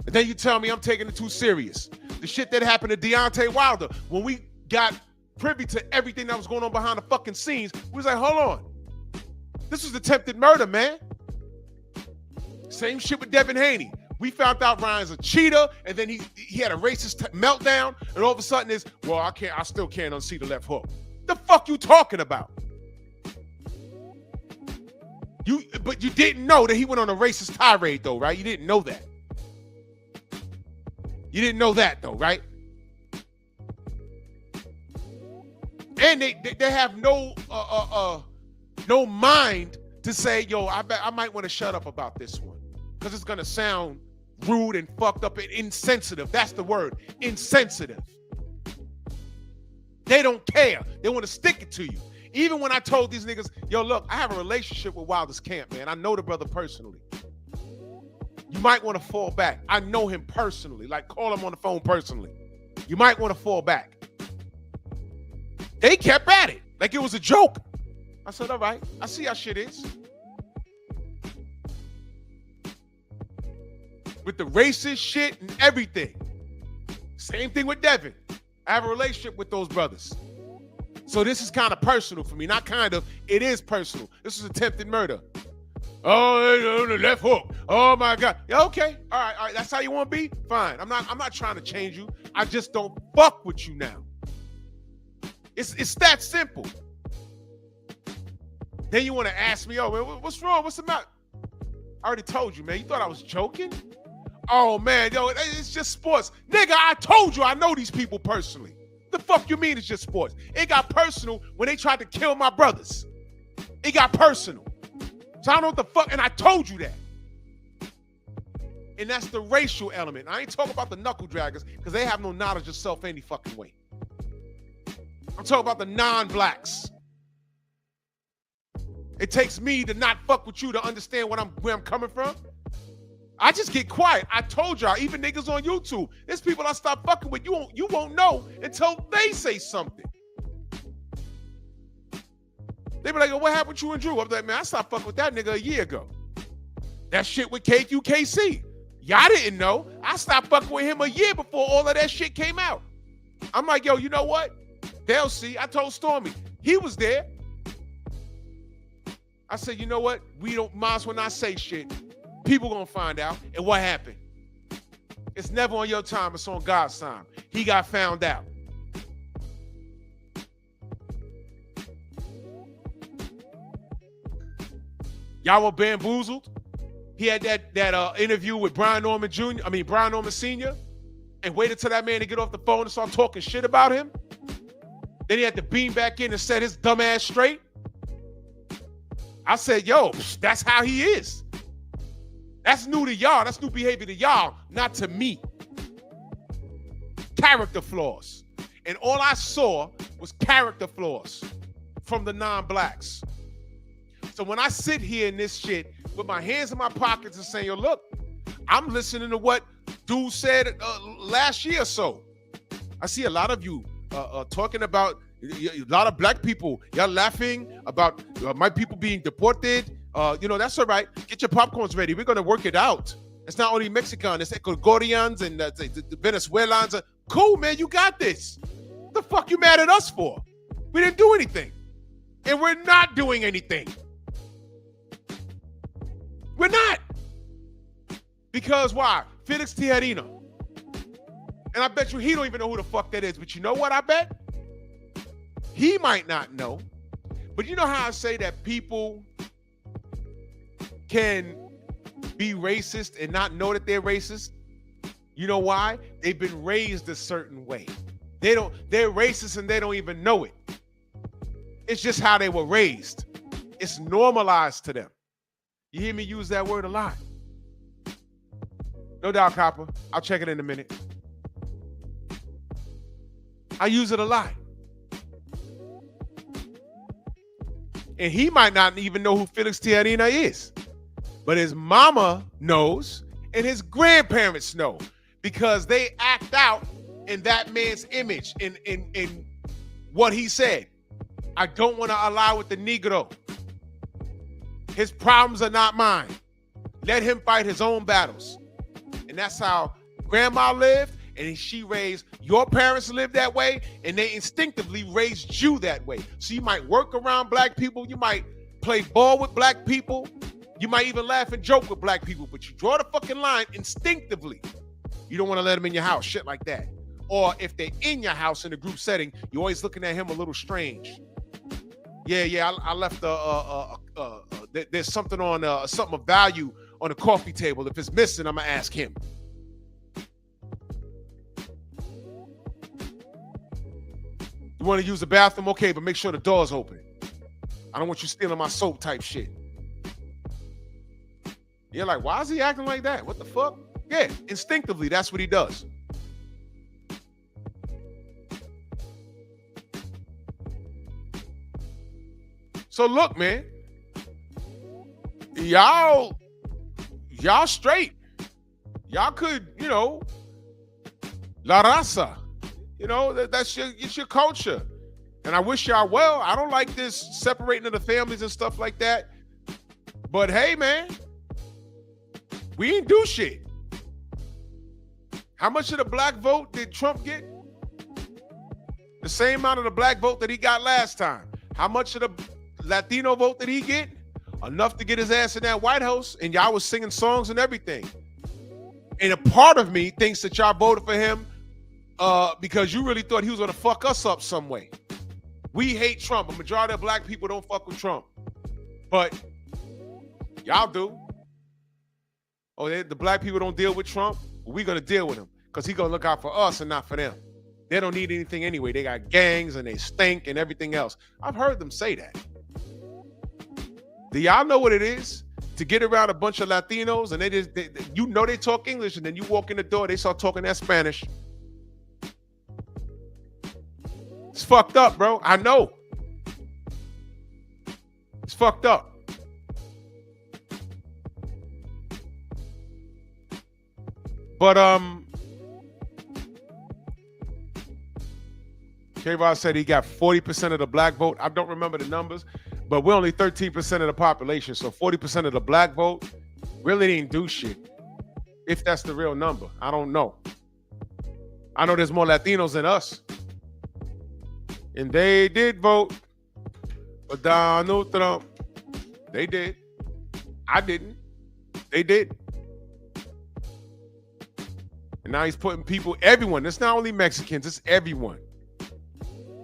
And then you tell me I'm taking it too serious. The shit that happened to Deontay Wilder, when we got privy to everything that was going on behind the fucking scenes, we was like, hold on. This was attempted murder, man. Same shit with Devin Haney. We found out Ryan's a cheater, and then he had a racist meltdown, and all of a sudden it's, well, I still can't unsee the left hook. The fuck you talking about? But you didn't know that he went on a racist tirade, though, right? You didn't know that. You didn't know that, though, right? And they have no mind to say, yo, I might want to shut up about this one because it's gonna sound rude and fucked up and insensitive. That's the word, insensitive. They don't care. They want to stick it to you. Even when I told these niggas, yo, look, I have a relationship with Wilder's camp, man. I know the brother personally. You might want to fall back. I know him personally. Like, call him on the phone personally. You might want to fall back. They kept at it like it was a joke. I said, all right, I see how shit is. With the racist shit and everything. Same thing with Devin. I have a relationship with those brothers. So this is kind of personal for me. Not kind of, it is personal. This is attempted murder. Oh, the left hook. Oh my God. Yeah, okay. All right. That's how you want to be? Fine. I'm not trying to change you. I just don't fuck with you now. It's that simple. Then you want to ask me, oh, man, what's wrong? What's the matter? I already told you, man. You thought I was joking? Oh, man, yo, it's just sports. Nigga, I told you I know these people personally. The fuck you mean it's just sports? It got personal when they tried to kill my brothers. It got personal. So I don't know what the fuck, and I told you that. And that's the racial element. I ain't talking about the knuckle draggers because they have no knowledge of self any fucking way. I'm talking about the non-blacks. It takes me to not fuck with you to understand where I'm coming from. I just get quiet. I told y'all, even niggas on YouTube, there's people I stop fucking with. You won't know until they say something. They be like, oh, what happened with you and Drew? I'm like, man, I stopped fucking with that nigga a year ago. That shit with KQKC. Y'all didn't know. I stopped fucking with him a year before all of that shit came out. I'm like, yo, you know what? They'll see. I told Stormy. He was there. I said, you know what? We don't might as well not say shit. People gonna find out. And what happened? It's never on your time. It's on God's time. He got found out. Y'all were bamboozled. He had that interview with Brian Norman Sr. and waited till that man to get off the phone and start talking shit about him. Then he had to beam back in and set his dumb ass straight. I said, yo, that's how he is. That's new to y'all. That's new behavior to y'all, not to me. Character flaws. And all I saw was character flaws from the non-blacks. So when I sit here in this shit with my hands in my pockets and saying, yo, look, I'm listening to what dude said last year or so. I see a lot of you talking about A lot of black people, y'all laughing about my people being deported. That's all right. Get your popcorns ready. We're going to work it out. It's not only Mexican, it's Ecuadorians and the Venezuelans. Cool, man, you got this. What the fuck you mad at us for? We didn't do anything. And we're not doing anything. We're not. Because why? Felix Tijerino. And I bet you he don't even know who the fuck that is. But you know what I bet? He might not know. But you know how I say that people can be racist and not know that they're racist? You know why? They've been raised a certain way. They're racist and they don't even know it. It's just how they were raised. It's normalized to them. You hear me use that word a lot. No doubt, Copper. I'll check it in a minute. I use it a lot. And he might not even know who Felix Tijerina is. But his mama knows and his grandparents know because they act out in that man's image, in what he said. I don't want to ally with the Negro. His problems are not mine. Let him fight his own battles. And that's how grandma lived, and she raised, your parents lived that way, and they instinctively raised you that way. So you might work around black people, you might play ball with black people, you might even laugh and joke with black people, but you draw the fucking line instinctively. You don't want to let them in your house, shit like that. Or if they're in your house in a group setting, you're always looking at him a little strange. Yeah, I left there's something on something of value on the coffee table. If it's missing, I'm gonna ask him. You want to use the bathroom? Okay, but make sure the door's open. I don't want you stealing my soap type shit. You're like, why is he acting like that? What the fuck? Yeah, instinctively, that's what he does. So look, man, y'all straight. Y'all could, la raza. It's your culture. And I wish y'all well. I don't like this separating of the families and stuff like that. But hey, man, we ain't do shit. How much of the black vote did Trump get? The same amount of the black vote that he got last time. How much of the Latino vote did he get? Enough to get his ass in that White House, and y'all was singing songs and everything. And a part of me thinks that y'all voted for him because you really thought he was going to fuck us up some way. We hate Trump. A majority of black people don't fuck with Trump. But y'all do. Oh, the black people don't deal with Trump? We're going to deal with him because he's going to look out for us and not for them. They don't need anything anyway. They got gangs and they stink and everything else. I've heard them say that. Do y'all know what it is to get around a bunch of Latinos and they talk English, and then you walk in the door, they start talking that Spanish? It's fucked up, bro. I know. It's fucked up. But K-Rod said he got 40% of the black vote. I don't remember the numbers, but we're only 13% of the population. So 40% of the black vote really didn't do shit. If that's the real number, I don't know. I know there's more Latinos than us. And they did vote for Donald Trump. They did. I didn't. They did. And now he's putting everyone. It's not only Mexicans, it's everyone.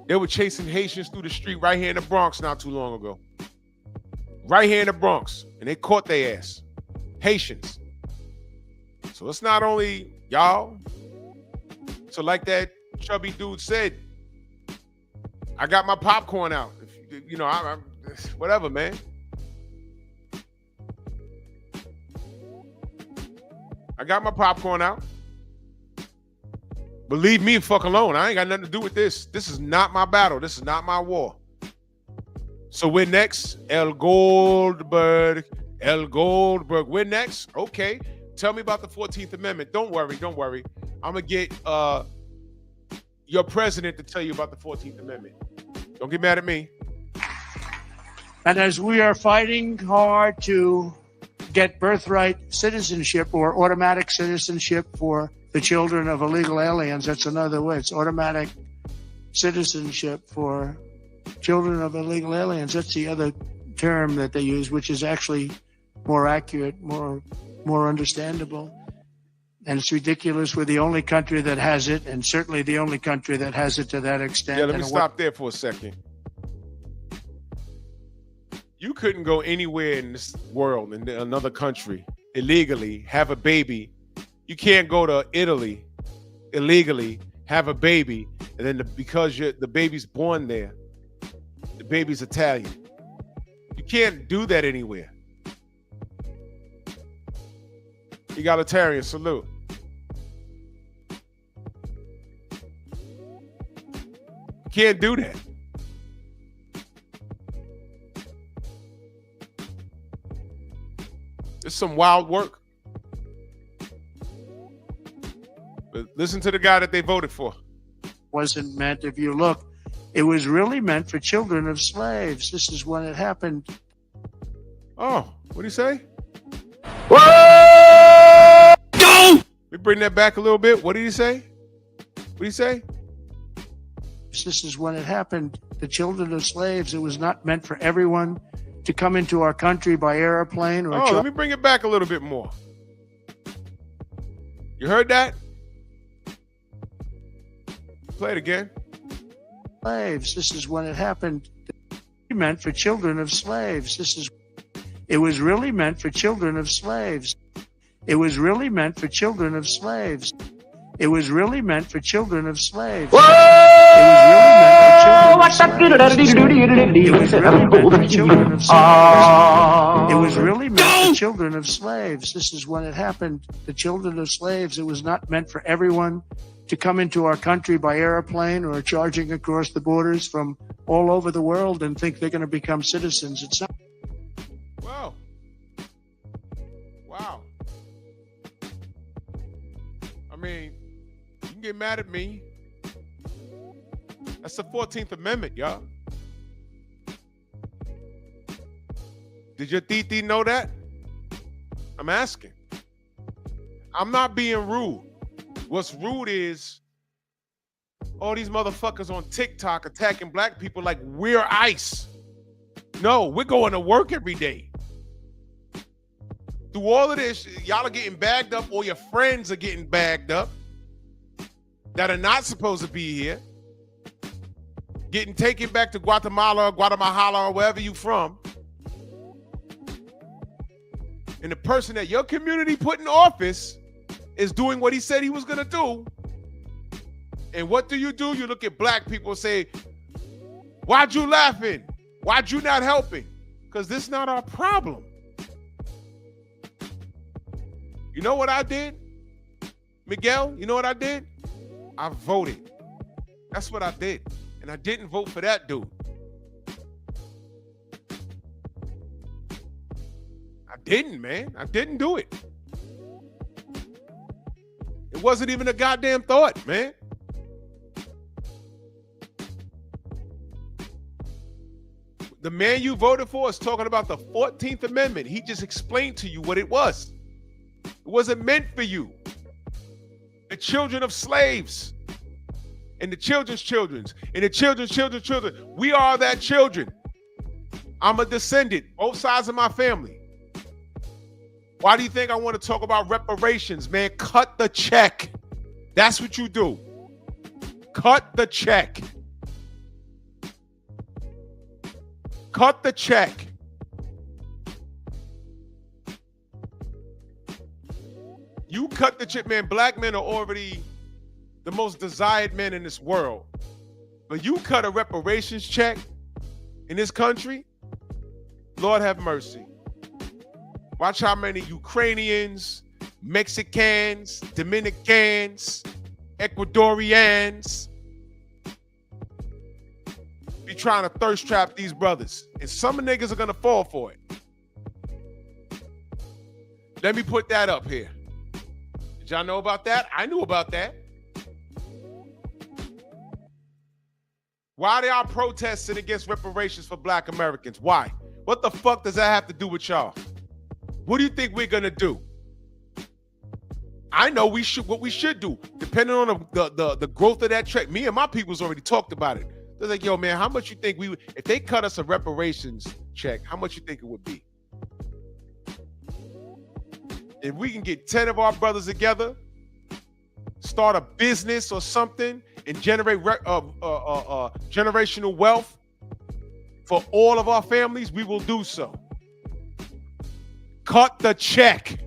They were chasing Haitians through the street right here in the Bronx not too long ago. Right here in the Bronx. And they caught their ass. Haitians. So it's not only y'all. So like that chubby dude said, I got my popcorn out. I'm whatever, man. I got my popcorn out. But leave me fuck alone. I ain't got nothing to do with this. This is not my battle. This is not my war. So we're next. El Goldberg. We're next. Okay. Tell me about the 14th Amendment. Don't worry. I'm going to get your president to tell you about the 14th Amendment. Don't get mad at me. And as we are fighting hard to get birthright citizenship or automatic citizenship for the children of illegal aliens, that's another way. It's automatic citizenship for children of illegal aliens. That's the other term that they use, which is actually more accurate, more understandable. And it's ridiculous. We're the only country that has it, and certainly the only country that has it to that extent. Yeah, let me stop there for a second. You couldn't go anywhere in this world, in another country, illegally, have a baby. You can't go to Italy illegally, have a baby, and then because the baby's born there, the baby's Italian. You can't do that anywhere. Egalitarian salute. You can't do that. It's some wild work. But listen to the guy that they voted for. Wasn't meant, if you look, it was really meant for children of slaves. This is when it happened. Oh, what'd he say? Whoa! Go! We bring that back a little bit. What did he say? What did he say? This is when it happened. The children of slaves. It was not meant for everyone to come into our country by airplane or. Oh, let me bring it back a little bit more. You heard that? Play it again. Slaves. This is when it happened. It meant for children of slaves. It was really meant for children of slaves. It was really meant for children of slaves. It was really meant for children of slaves. It was really meant for children of slaves. It was really meant for children of slaves. This is when it happened. The children of slaves. It was not meant for everyone to come into our country by airplane or charging across the borders from all over the world and think they're going to become citizens. It's not. Wow. Wow. I mean, you can get mad at me. That's the 14th Amendment, y'all. Did your titi know that? I'm asking. I'm not being rude. What's rude is all these motherfuckers on TikTok attacking black people like we're ICE. No, we're going to work every day. Through all of this, y'all are getting bagged up, or your friends are getting bagged up that are not supposed to be here, getting taken back to Guatemala, or wherever you from. And the person that your community put in office is doing what he said he was going to do. And what do? You look at black people and say, why'd you laughing? Why'd you not helping? Because this is not our problem. You know what I did? Miguel, you know what I did? I voted. That's what I did. And I didn't vote for that dude. I didn't, man. I didn't do it. It wasn't even a goddamn thought, man. The man you voted for is talking about the 14th Amendment. He just explained to you what it was. It wasn't meant for you. The children of slaves and the children's children and the children's children. We are that children. I'm a descendant, both sides of my family. Why do you think I want to talk about reparations, man? Cut the check. That's what you do. Cut the check. Cut the check. You cut the check, man. Black men are already the most desired men in this world. But you cut a reparations check in this country, Lord have mercy. Watch how many Ukrainians, Mexicans, Dominicans, Ecuadorians be trying to thirst trap these brothers. And some niggas are going to fall for it. Let me put that up here. Did y'all know about that? I knew about that. Why they are protesting against reparations for Black Americans? Why? What the fuck does that have to do with y'all? What do you think we're gonna do? I know what we should do, depending on the growth of that track. Me and my people's already talked about it. They're like, yo, man, how much you think if they cut us a reparations check, how much you think it would be? If we can get 10 of our brothers together, start a business or something, and generate generational wealth for all of our families, we will do so. Cut the check.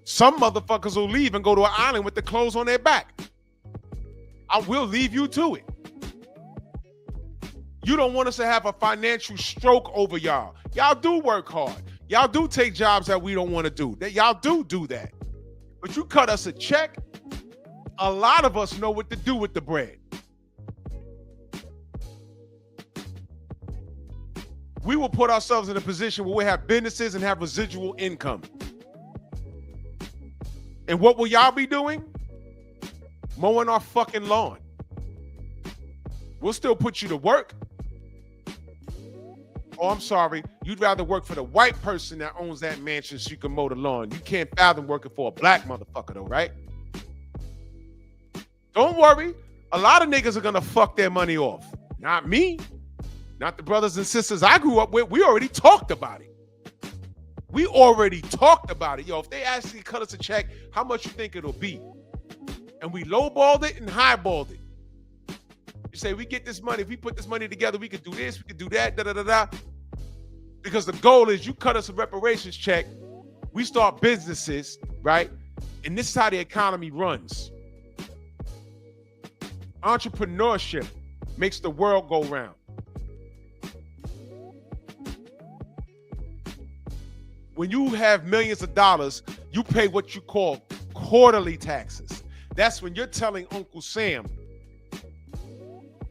Some motherfuckers will leave and go to an island with the clothes on their back. I will leave you to it. You don't want us to have a financial stroke over y'all. Y'all do work hard. Y'all do take jobs that we don't want to do. Y'all do that. But you cut us a check, a lot of us know what to do with the bread. We will put ourselves in a position where we have businesses and have residual income. And what will y'all be doing? Mowing our fucking lawn. We'll still put you to work. Oh, I'm sorry. You'd rather work for the white person that owns that mansion so you can mow the lawn. You can't fathom working for a black motherfucker though, right? Don't worry. A lot of niggas are gonna fuck their money off. Not me. Not the brothers and sisters I grew up with. We already talked about it. We already talked about it. Yo, if they actually cut us a check, how much you think it'll be? And we lowballed it and highballed it. You say, we get this money. If we put this money together, we could do this, we could do that, da-da-da-da. Because the goal is you cut us a reparations check, we start businesses, right? And this is how the economy runs. Entrepreneurship makes the world go round. When you have millions of dollars, you pay what you call quarterly taxes. That's when you're telling Uncle Sam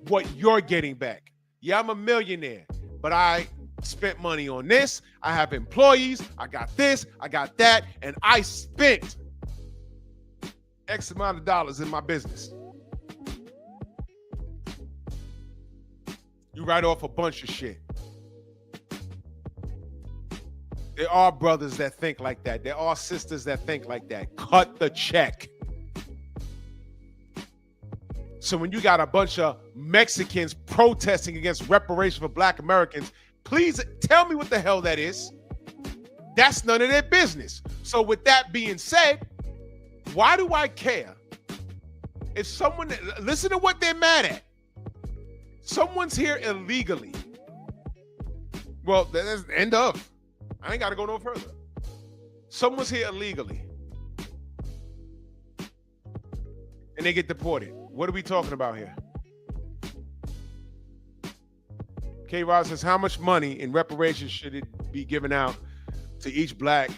what you're getting back. Yeah, I'm a millionaire, but I spent money on this. I have employees. I got this. I got that. And I spent X amount of dollars in my business. You write off a bunch of shit. There are brothers that think like that. There are sisters that think like that. Cut the check. So when you got a bunch of Mexicans protesting against reparations for Black Americans, please tell me what the hell that is. That's none of their business. So with that being said, why do I care if someone, listen to what they're mad at. Someone's here illegally. Well, that's the end of. I ain't got to go no further. Someone's here illegally. And they get deported. What are we talking about here? K-Rod says, how much money in reparations should it be given out to each Black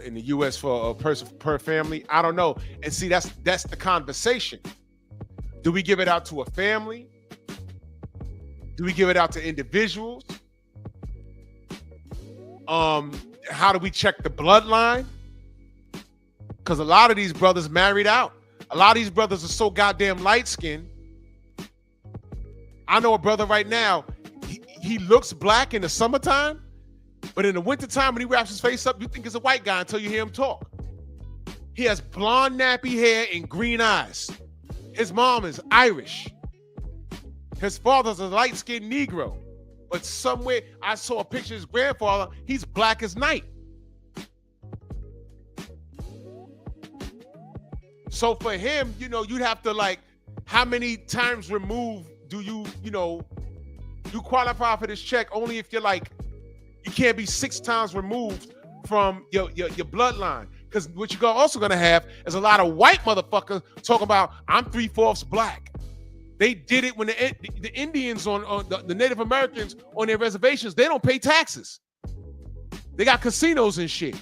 in the U.S. for a person per family? I don't know. And see, that's the conversation. Do we give it out to a family? Do we give it out to individuals? How do we check the bloodline? Because a lot of these brothers married out. A lot of these brothers are so goddamn light-skinned. I know a brother right now, he looks black in the summertime, but in the wintertime when he wraps his face up, you think he's a white guy until you hear him talk. He has blonde nappy hair and green eyes. His mom is Irish. His father's a light-skinned Negro. But somewhere, I saw a picture of his grandfather, he's black as night. So for him, you know, you'd have to like, how many times removed do you qualify for this check only if you're like, you can't be 6 times removed from your bloodline. Because what you're also gonna have is a lot of white motherfuckers talking about, I'm 3/4 Black. They did it when the Indians on the Native Americans on their reservations, they don't pay taxes. They got casinos and shit.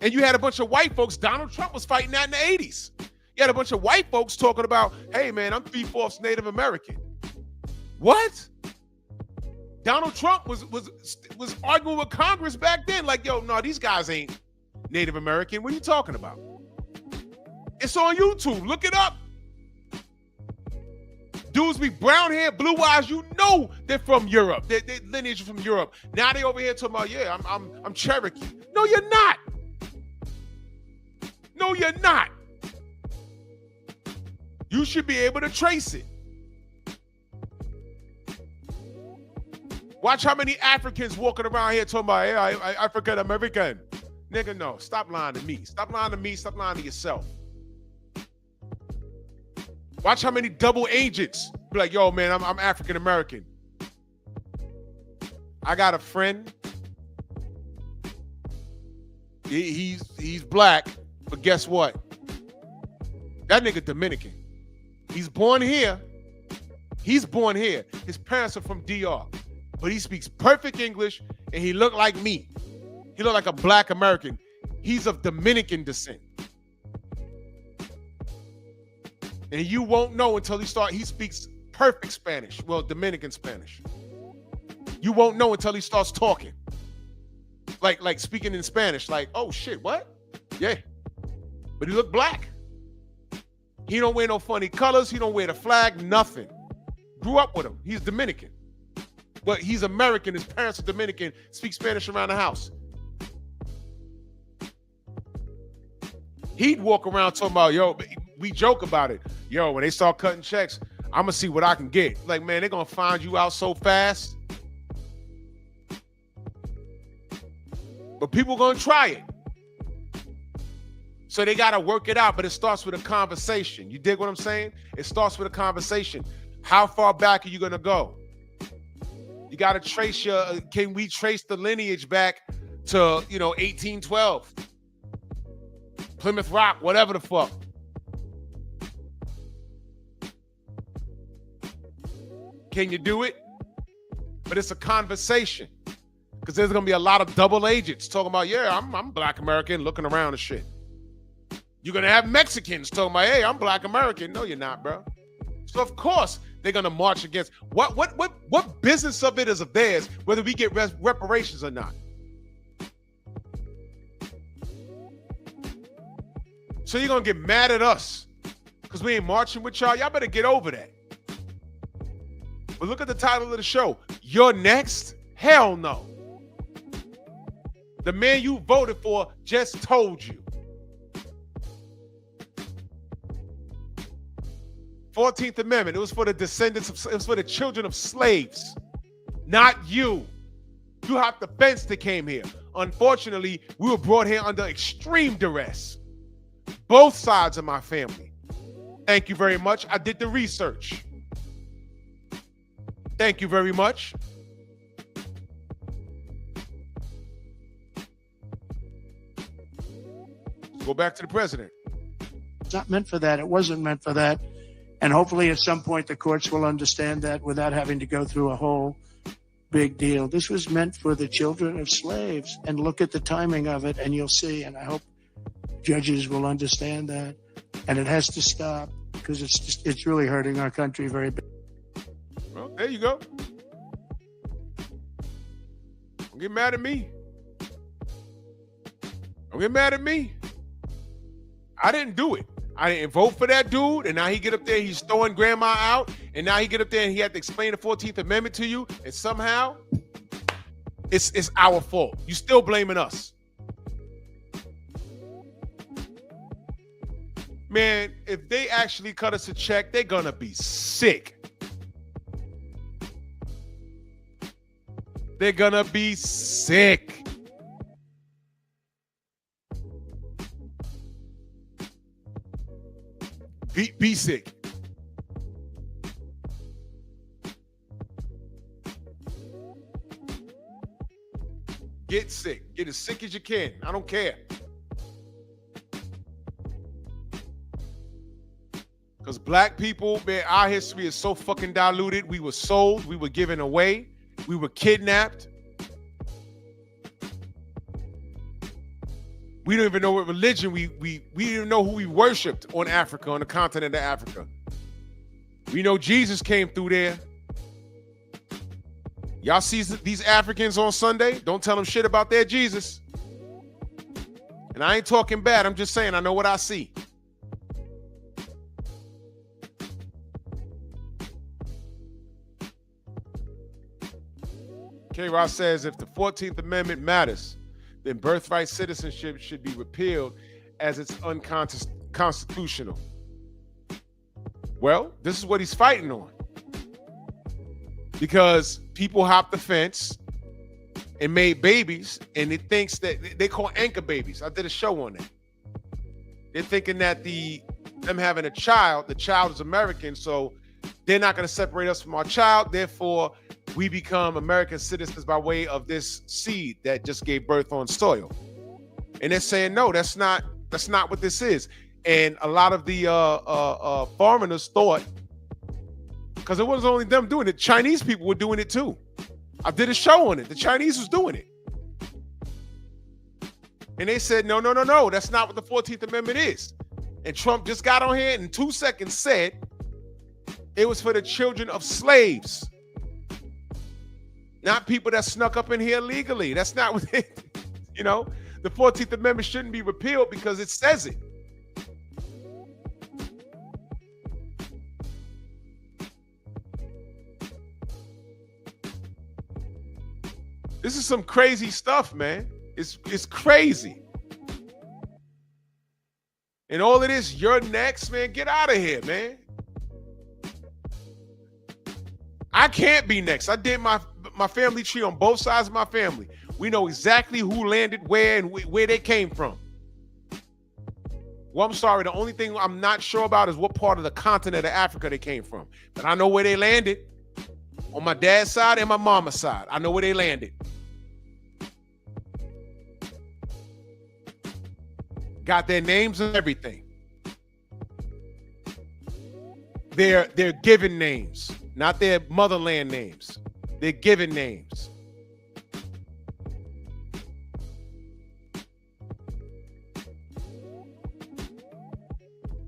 And you had a bunch of white folks, Donald Trump was fighting that in the 80s. You had a bunch of white folks talking about, hey man, I'm 3/4 Native American. What? Donald Trump was arguing with Congress back then, like, yo, no, these guys ain't Native American. What are you talking about? It's on YouTube. Look it up. Dudes be brown hair, blue eyes, you know they're from Europe. They're lineage from Europe. Now they over here talking about, yeah, I'm Cherokee. No, you're not. No, you're not. You should be able to trace it. Watch how many Africans walking around here talking about, hey, I African American. Nigga, no. Stop lying to me. Stop lying to me. Stop lying to yourself. Watch how many double agents be like, yo, man, I'm African American. I got a friend. He's black, but guess what? That nigga Dominican. He's born here. He's born here. His parents are from DR, but he speaks perfect English, and he look like me. He look like a black American. He's of Dominican descent. And you won't know until he speaks perfect Spanish. Well, Dominican Spanish. You won't know until he starts talking. Like speaking in Spanish. Like, oh shit, what? Yeah. But he look black. He don't wear no funny colors. He don't wear the flag, nothing. Grew up with him. He's Dominican. But he's American. His parents are Dominican. Speak Spanish around the house. He'd walk around talking about, yo, we joke about it. Yo, when they start cutting checks, I'm going to see what I can get. Like, man, they're going to find you out so fast. But people going to try it. So they got to work it out, but it starts with a conversation. You dig what I'm saying? It starts with a conversation. How far back are you going to go? You got to trace can we trace the lineage back to, 1812? Plymouth Rock, whatever the fuck. Can you do it? But it's a conversation. Because there's going to be a lot of double agents talking about, yeah, I'm black American, looking around and shit. You're going to have Mexicans talking about, hey, I'm black American. No, you're not, bro. So, of course, they're going to march against. What business of it is of theirs, whether we get reparations or not? So you're going to get mad at us because we ain't marching with y'all? Y'all better get over that. But look at the title of the show. You're next? Hell no. The man you voted for just told you. 14th Amendment, it was for the descendants it was for the children of slaves, not you. You have the fence that came here. Unfortunately, we were brought here under extreme duress. Both sides of my family. Thank you very much. I did the research. Thank you very much. Go back to the president. It's not meant for that. It wasn't meant for that. And hopefully at some point the courts will understand that without having to go through a whole big deal. This was meant for the children of slaves. And look at the timing of it and you'll see. And I hope judges will understand that. And it has to stop because it's really hurting our country very bad. Well, there you go. Don't get mad at me. Don't get mad at me. I didn't do it. I didn't vote for that dude, and now he get up there, he's throwing grandma out, and now he get up there and he had to explain the 14th Amendment to you, and somehow it's our fault. You still blaming us. Man, if they actually cut us a check, they're gonna be sick. They're gonna be sick. Be sick. Get sick. Get as sick as you can. I don't care. Because black people, man, our history is so fucking diluted. We were sold. We were given away. We were kidnapped. We don't even know what religion we didn't even know who we worshipped on Africa, on the continent of Africa. We know Jesus came through there. Y'all see these Africans on Sunday? Don't tell them shit about their Jesus. And I ain't talking bad. I'm just saying I know what I see. K-Ross says if the 14th Amendment matters, then birthright citizenship should be repealed as it's unconstitutional. Well, this is what he's fighting on. Because people hopped the fence and made babies, and it thinks that they call anchor babies. I did a show on that. They're thinking that them having a child, the child is American, so they're not going to separate us from our child. Therefore, we become American citizens by way of this seed that just gave birth on soil. And they're saying, no, that's not what this is. And a lot of the foreigners thought, because it wasn't only them doing it, Chinese people were doing it too. I did a show on it. The Chinese was doing it. And they said, no, that's not what the 14th Amendment is. And Trump just got on here and in 2 seconds said it was for the children of slaves, not people that snuck up in here illegally. That's not what they, the 14th Amendment shouldn't be repealed because it says it. This is some crazy stuff, man. It's crazy. And all of this, you're next, man. Get out of here, man. I can't be next. I did my family tree on both sides of my family. We know exactly who landed where and where they came from. Well, I'm sorry. The only thing I'm not sure about is what part of the continent of Africa they came from. But I know where they landed. On my dad's side and my mama's side. I know where they landed. Got their names and everything. They're given names, not their motherland names. They're given names.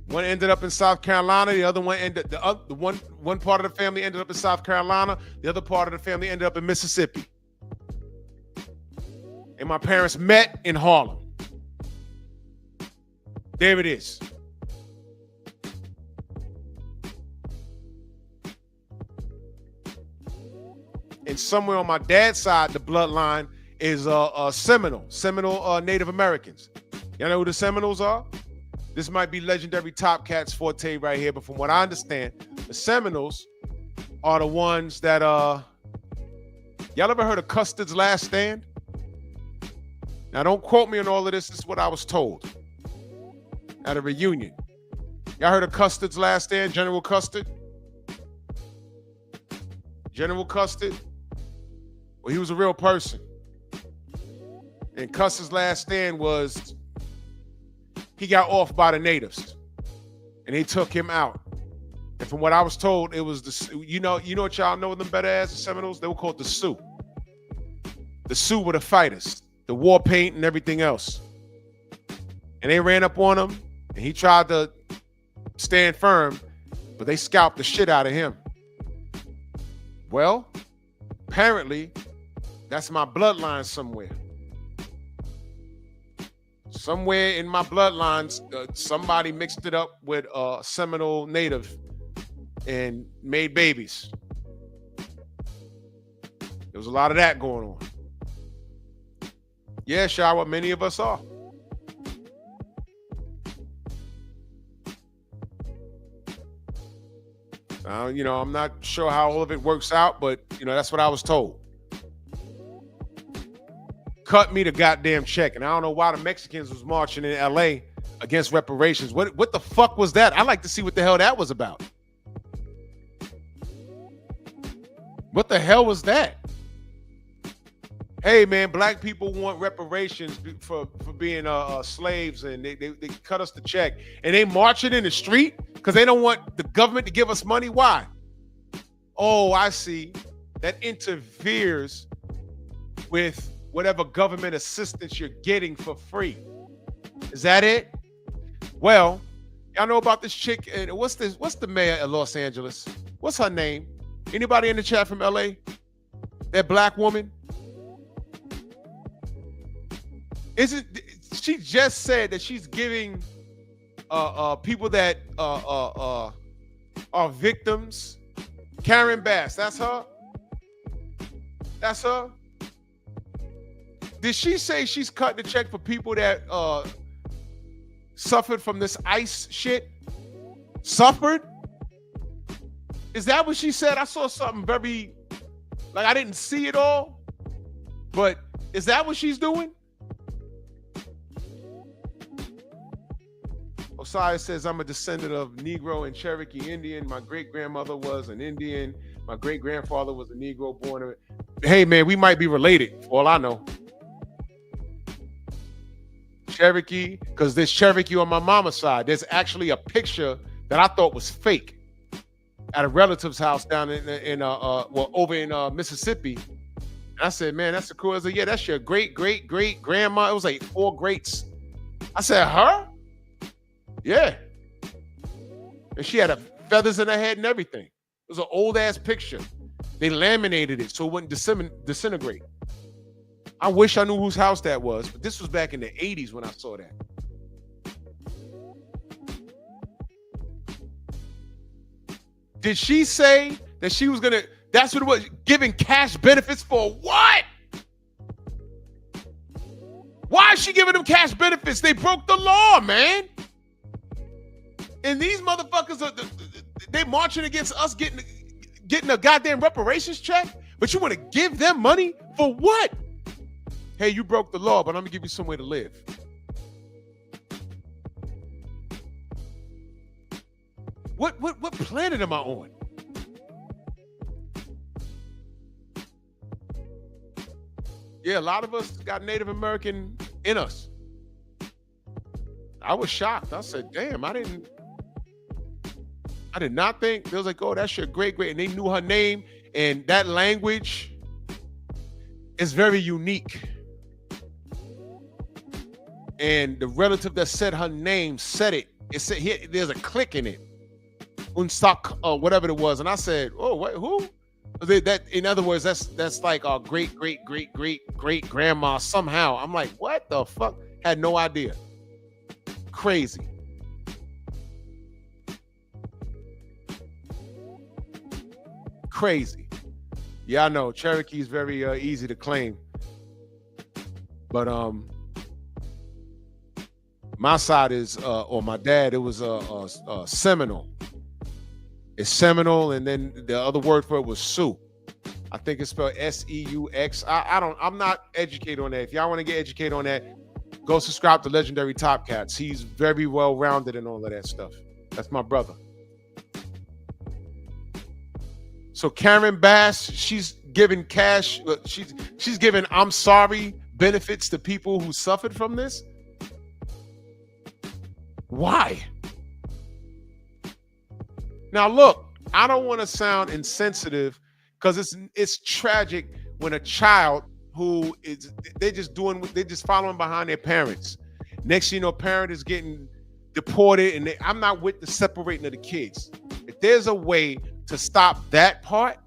One ended up in South Carolina. The other one ended one part of the family ended up in South Carolina. The other part of the family ended up in Mississippi. And my parents met in Harlem. There it is. And somewhere on my dad's side, the bloodline is Seminole Native Americans. Y'all know who the Seminoles are? This might be legendary Top Cat's forte right here, but from what I understand, the Seminoles are the ones that y'all ever heard of Custard's Last Stand? Now don't quote me on all of this. This is what I was told at a reunion. Y'all heard of Custard's Last Stand? General Custard? General Custard? Well, he was a real person. And Custard's Last Stand was, he got off by the natives. And they took him out. And from what I was told, it was the, you know what y'all know them better as, the Seminoles? They were called the Sioux. The Sioux were the fighters, the war paint and everything else. And they ran up on him. And he tried to stand firm, but they scalped the shit out of him. Well, apparently, that's my bloodline somewhere. Somewhere in my bloodlines, somebody mixed it up with a Seminole native and made babies. There was a lot of that going on. Yeah, Shower, many of us are. I'm not sure how all of it works out, but that's what I was told. Cut me the goddamn check. And I don't know why the Mexicans was marching in LA against reparations. What the fuck was that? I'd like to see what the hell that was about. What the hell was that? Hey man, black people want reparations for being slaves, and they cut us the check, and they marching in the street because they don't want the government to give us money. Why? Oh, I see. That interferes with whatever government assistance you're getting for free. Is that it? Well, y'all know about this chick. What's the mayor of Los Angeles? What's her name? Anybody in the chat from LA? That black woman? She just said that she's giving people that are victims. Karen Bass, that's her. That's her. Did she say she's cutting the check for people that suffered from this ICE shit? Suffered? Is that what she said? I saw something very, like, I didn't see it all, but is that what she's doing? Osiris says, I'm a descendant of Negro and Cherokee Indian. My great-grandmother was an Indian. My great-grandfather was a Negro born of it. Hey, man, we might be related, for all I know. Cherokee, because there's Cherokee on my mama's side. There's actually a picture that I thought was fake at a relative's house down over in Mississippi. And I said, man, that's the cool. I said, yeah, that's your great-great-great-grandma. It was like 4 greats. I said, her? Yeah. And she had feathers in her head and everything. It was an old-ass picture. They laminated it so it wouldn't disintegrate. I wish I knew whose house that was, but this was back in the 80s when I saw that. Did she say that she was gonna, that's what it was, giving cash benefits for what? Why is she giving them cash benefits? They broke the law, man. And these motherfuckers they marching against us getting a goddamn reparations check, but you want to give them money for what? Hey, you broke the law, but I'm gonna give you somewhere to live. What planet am I on? Yeah, a lot of us got Native American in us. I was shocked. I said, damn, I did not think. They was like, oh, that's your great. And they knew her name, and that language is very unique. And the relative that said her name said it. It said here, there's a click in it. Unstock, whatever it was. And I said, oh, what, who? That, in other words, that's like our great grandma somehow. I'm like, what the fuck? Had no idea. Crazy. Crazy. Yeah, I know. Cherokee is very easy to claim. But my side is, or my dad, it was Seminole. It's Seminole, and then the other word for it was Sioux. I think it's spelled S-E-U-X. I'm not educated on that. If y'all want to get educated on that, go subscribe to Legendary Top Cats. He's very well-rounded in all of that stuff. That's my brother. So Karen Bass, she's giving cash. She's giving I'm sorry benefits to people who suffered from this. Why? Now look, I don't want to sound insensitive because it's tragic when a child who is they're just following behind their parents. Next thing you know, parent is getting deported, and I'm not with the separating of the kids. If there's a way to stop that part,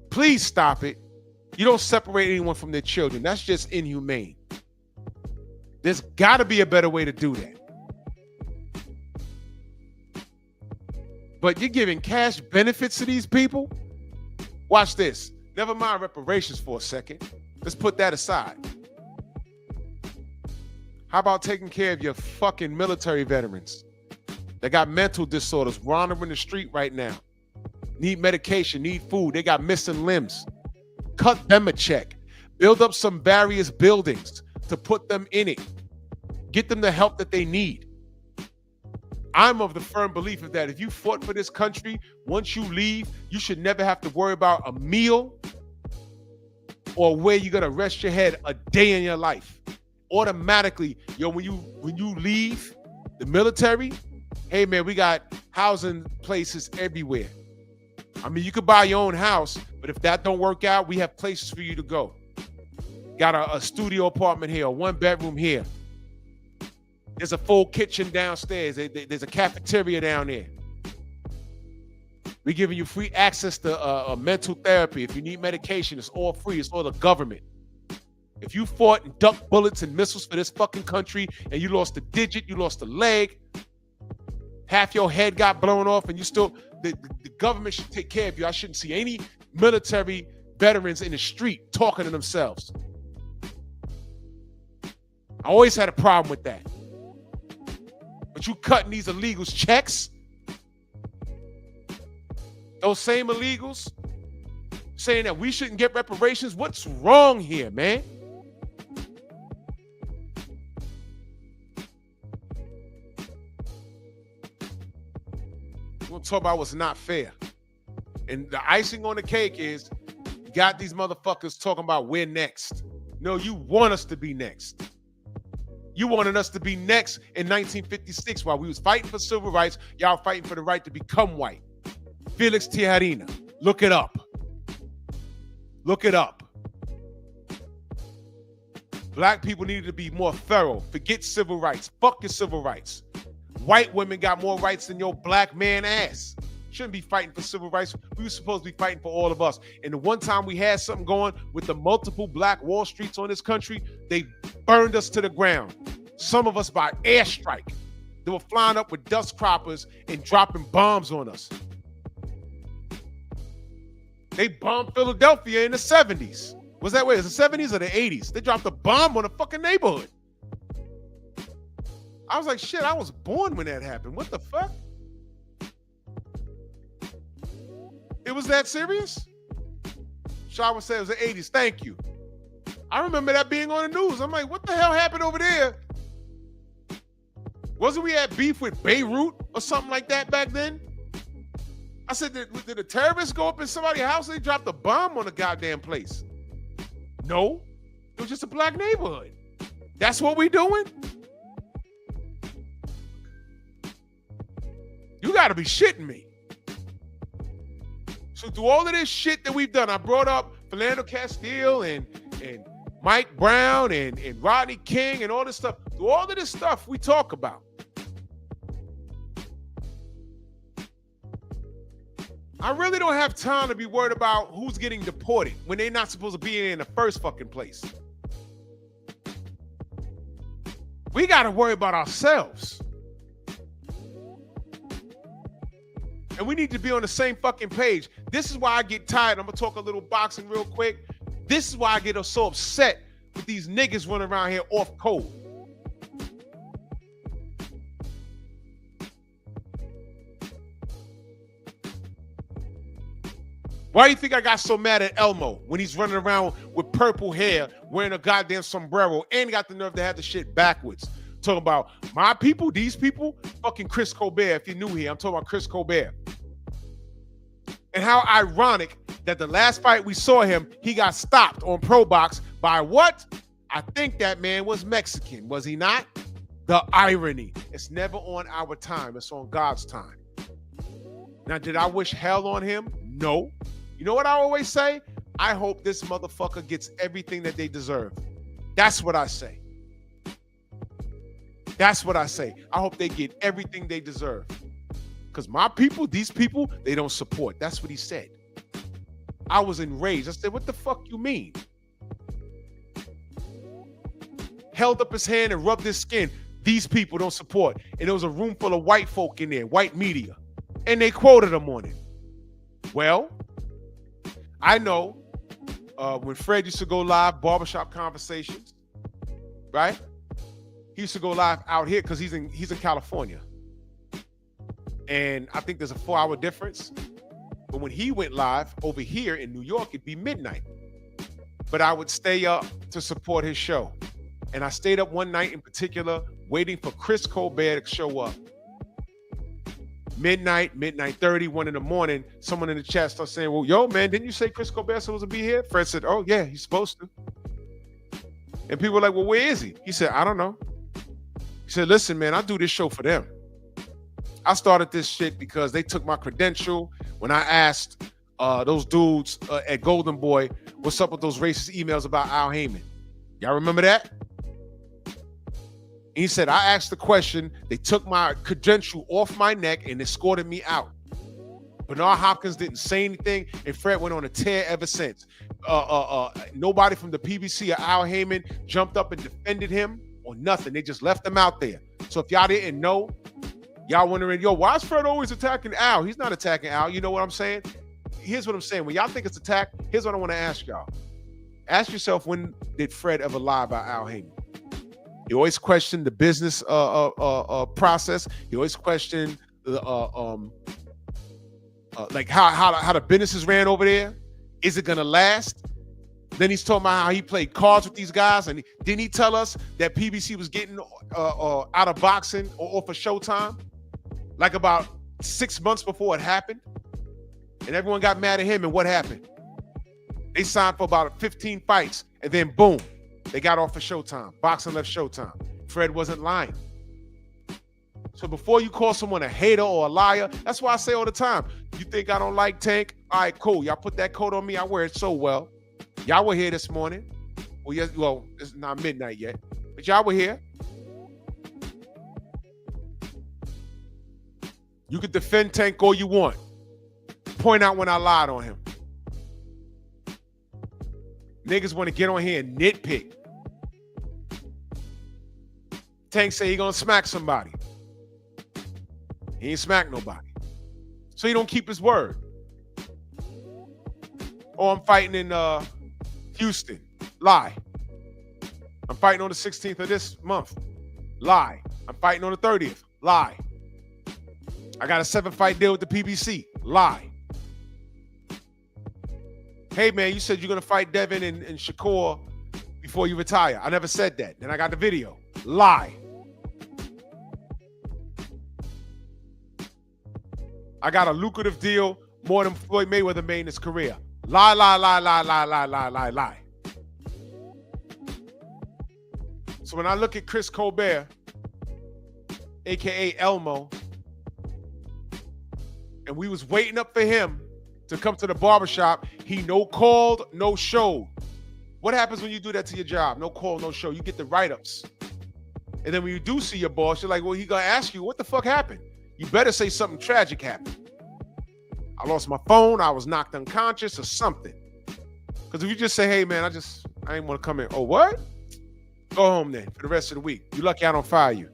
please stop it. You don't separate anyone from their children. That's just inhumane. There's got to be a better way to do that. But you're giving cash benefits to these people? Watch this. Never mind reparations for a second. Let's put that aside. How about taking care of your fucking military veterans that got mental disorders, wandering the street right now, need medication, need food, they got missing limbs? Cut them a check. Build up some various buildings to put them in it. Get them the help that they need. I'm of the firm belief of that if you fought for this country, once you leave, you should never have to worry about a meal or where you're gonna rest your head a day in your life. Automatically, when you leave the military, hey man, we got housing places everywhere. I mean, you could buy your own house, but if that don't work out, we have places for you to go. Got a studio apartment here, a 1-bedroom here. There's a full kitchen downstairs. There's a cafeteria down there. We're giving you free access to mental therapy. If you need medication, it's all free. It's all the government. If you fought and ducked bullets and missiles for this fucking country and you lost a digit, you lost a leg, half your head got blown off, and you still, the government should take care of you. I shouldn't see any military veterans in the street talking to themselves. I always had a problem with that. But you cutting these illegals checks? Those same illegals saying that we shouldn't get reparations? What's wrong here, man? We'll talk about what's not fair. And the icing on the cake is you got these motherfuckers talking about we're next. No, you want us to be next. You wanted us to be next in 1956 while we was fighting for civil rights. Y'all fighting for the right to become white. Felix Tijerina. Look it up. Look it up. Black people needed to be more thorough. Forget civil rights. Fuck your civil rights. White women got more rights than your black man ass. Shouldn't be fighting for civil rights. We were supposed to be fighting for all of us. And the one time we had something going with the multiple black Wall Streets on this country, they burned us to the ground. Some of us by airstrike. They were flying up with dust croppers and dropping bombs on us. They bombed Philadelphia in the 70s. Was that way? It was the 70s or the 80s? They dropped a bomb on a fucking neighborhood. I was like, shit, I was born when that happened. What the fuck? It was that serious? Shaw would say it was the 80s. Thank you. I remember that being on the news. I'm like, what the hell happened over there? Wasn't we at beef with Beirut or something like that back then? I said, did the terrorists go up in somebody's house and they dropped a bomb on the goddamn place? No. It was just a black neighborhood. That's what we doing? You gotta be shitting me. So through all of this shit that we've done, I brought up Philando Castile and Mike Brown and Rodney King and all this stuff. Through all of this stuff we talk about, I really don't have time to be worried about who's getting deported when they're not supposed to be in the first fucking place. We got to worry about ourselves. And we need to be on the same fucking page. This is why I get tired. I'm going to talk a little boxing real quick. This is why I get so upset with these niggas running around here off code. Why do you think I got so mad at Elmo when he's running around with purple hair, wearing a goddamn sombrero, and got the nerve to have the shit backwards? Talking about my people, these people, fucking Chris Colbert. If you're new here, I'm talking about Chris Colbert. And how ironic that the last fight we saw him, he got stopped on Pro Box by what? I think that man was Mexican, was he not? The irony. It's never on our time. It's on God's time. Now, did I wish hell on him? No. You know what I always say? I hope this motherfucker gets everything that they deserve. That's what I say. That's what I say. I hope they get everything they deserve. Because my people, these people, they don't support. That's what he said. I was enraged. I said, what the fuck you mean? Held up his hand and rubbed his skin. These people don't support. And there was a room full of white folk in there, white media. And they quoted him on it. Well, I know when Fred used to go live, Barbershop Conversations, right? He used to go live out here because he's in California. And I think there's a 4-hour difference. But when he went live over here in New York, it'd be midnight. But I would stay up to support his show. And I stayed up one night in particular, waiting for Chris Colbert to show up. Midnight 30, 1 in the morning, someone in the chat starts saying, well, yo, man, didn't you say Chris Colbert's supposed to be here? Fred said, oh, yeah, he's supposed to. And people were like, well, where is he? He said, I don't know. He said, listen, man, I do this show for them. I started this shit because they took my credential when I asked those dudes at Golden Boy, what's up with those racist emails about Al Heyman? Y'all remember that? He said, I asked the question, they took my credential off my neck and escorted me out. Bernard Hopkins didn't say anything, and Fred went on a tear ever since. Nobody from the PBC or Al Heyman jumped up and defended him or nothing. They just left him out there. So if y'all didn't know, y'all wondering, yo, why is Fred always attacking Al? He's not attacking Al. You know what I'm saying? here's what I'm saying. When y'all think it's attack, here's what I want to ask y'all. Ask yourself, when did Fred ever lie about Al Heyman? He always questioned the business process. He always questioned the like how the businesses ran over there. Is it gonna last? Then he's talking about how he played cards with these guys, and didn't he tell us that PBC was getting out of boxing or off of Showtime, like about 6 months before it happened? And everyone got mad at him, and what happened? They signed for about 15 fights, and then boom, they got off of Showtime. Boxing left Showtime. Fred wasn't lying. So before you call someone a hater or a liar, that's why I say all the time, you think I don't like Tank? All right, cool. Y'all put that coat on me. I wear it so well. Y'all were here this morning. Well, yes, well, it's not midnight yet, but y'all were here. You could defend Tank all you want. Point out when I lied on him. Niggas want to get on here and nitpick. Tank say he gonna smack somebody. He ain't smack nobody. So he don't keep his word. Oh, I'm fighting in Houston. Lie. I'm fighting on the 16th of this month. Lie. I'm fighting on the 30th. Lie. I got a 7-fight deal with the PBC. Lie. Hey, man, you said you're going to fight Devin and Shakur before you retire. I never said that. Then I got the video. Lie. I got a lucrative deal more than Floyd Mayweather made in his career. Lie, lie, lie, lie, lie, lie, lie, lie, lie. So when I look at Chris Colbert, a.k.a. Elmo, and we was waiting up for him to come to the barbershop, he no called, no showed. What happens when you do that to your job? No call, no show. You get the write-ups. And then when you do see your boss, you're like, well, he gonna ask you, what the fuck happened? You better say something tragic happened. I lost my phone, I was knocked unconscious or something. Because if you just say, hey man, I ain't want to come in. Oh, what? Go home then for the rest of the week. You're lucky I don't fire you.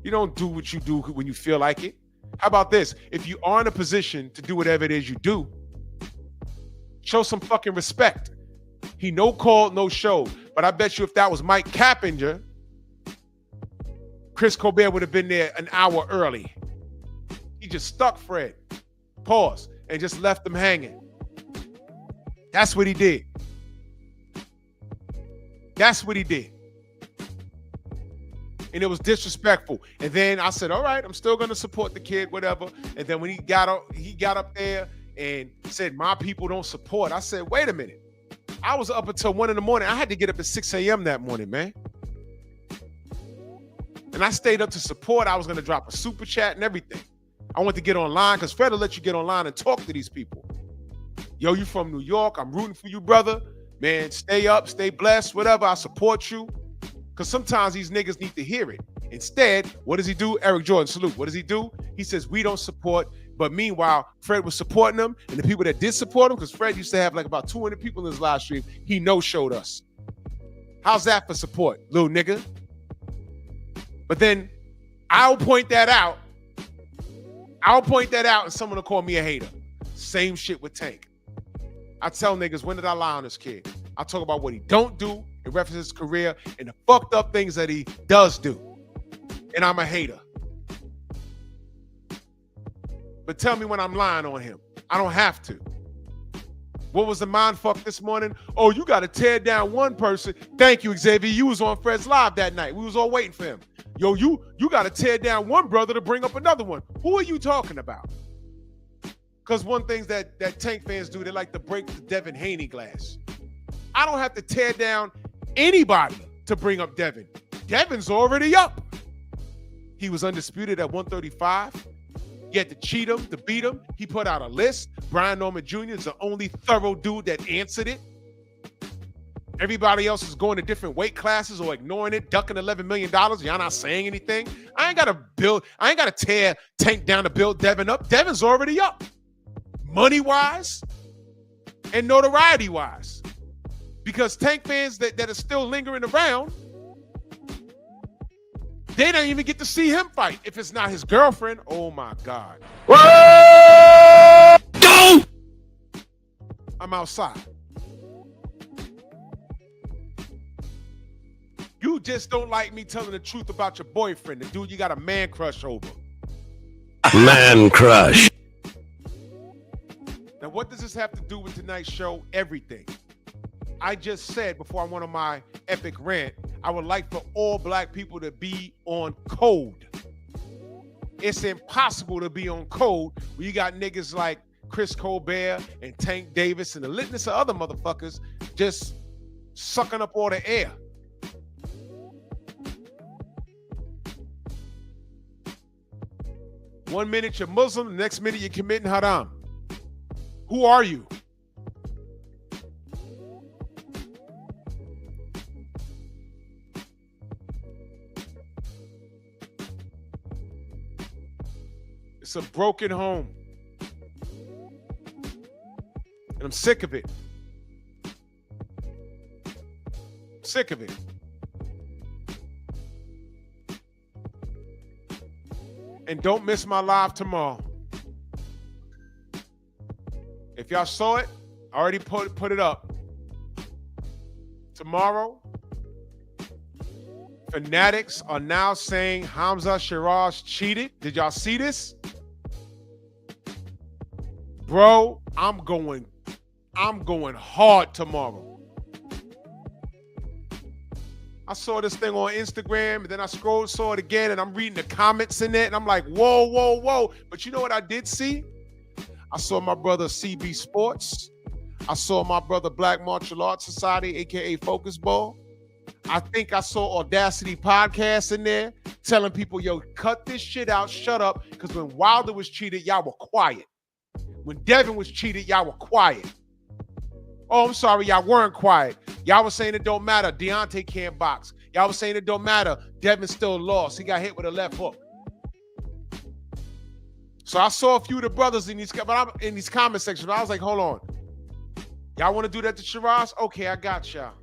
You don't do what you do when you feel like it. How about this? If you are in a position to do whatever it is you do, show some fucking respect. He no called, no showed. But I bet you if that was Mike Cappinger, Chris Colbert would have been there an hour early. He just stuck Fred, pause, and just left him hanging. That's what he did. That's what he did. And it was disrespectful. And then I said, all right, I'm still going to support the kid, whatever. And then when he got up there and said, my people don't support, I said, wait a minute. I was up until 1 a.m. I had to get up at 6 a.m. that morning, man. And I stayed up to support. I was going to drop a super chat and everything. I went to get online because Fred will let you get online and talk to these people. Yo, you from New York. I'm rooting for you, brother. Man, stay up, stay blessed, whatever. I support you. Because sometimes these niggas need to hear it. Instead, what does he do? Eric Jordan, salute. What does he do? He says, we don't support. But meanwhile, Fred was supporting them. And the people that did support him, because Fred used to have like about 200 people in his live stream, he no-showed us. How's that for support, little nigga? But then I'll point that out. And someone will call me a hater. Same shit with Tank. I tell niggas, when did I lie on this kid? I talk about what he don't do in reference to his career and the fucked up things that he does do. And I'm a hater. But tell me when I'm lying on him. I don't have to. What was the mind fuck this morning? Oh, you got to tear down one person. Thank you, Xavier. You was on Fred's Live that night. We was all waiting for him. Yo, you got to tear down one brother to bring up another one. Who are you talking about? Because one thing that Tank fans do, they like to break the Devin Haney glass. I don't have to tear down anybody to bring up Devin. Devin's already up. He was undisputed at 135. You had to cheat him, to beat him. He put out a list. Brian Norman Jr. is the only thorough dude that answered it. Everybody else is going to different weight classes or ignoring it, ducking $11 million. Y'all not saying anything. I ain't got to tear Tank down to build Devin up. Devin's already up. Money-wise and notoriety-wise. Because Tank fans that are still lingering around, They don't even get to see him fight if it's not his girlfriend. Oh my God. Go! I'm outside. You just don't like me telling the truth about your boyfriend, the dude you got a man crush over. Man crush. Now, what does this have to do with tonight's show? Everything. I just said before I went on my epic rant, I would like for all black people to be on code. It's impossible to be on code when you got niggas like Chris Colbert and Tank Davis and the litness of other motherfuckers just sucking up all the air. One minute you're Muslim, the next minute you're committing haram. Who are you? It's a broken home. And I'm sick of it. Sick of it. And don't miss my live tomorrow. If y'all saw it, I already put it up. Tomorrow, fanatics are now saying Hamza Shiraz cheated. Did y'all see this? Bro, I'm going hard tomorrow. I saw this thing on Instagram, and then I saw it again, and I'm reading the comments in it, and I'm like, whoa, whoa, whoa. But you know what I did see? I saw my brother CB Sports. I saw my brother Black Martial Arts Society, aka Focus Ball. I think I saw Audacity Podcast in there telling people, yo, cut this shit out, shut up, because when Wilder was cheated, y'all were quiet. When Devin was cheated, y'all were quiet. Oh, I'm sorry, y'all weren't quiet. Y'all was saying it don't matter. Deontay can't box. Y'all was saying it don't matter. Devin still lost. He got hit with a left hook. So I saw a few of the brothers in these comment sections. But I was like, hold on. Y'all want to do that to Shiraz? Okay, I got y'all.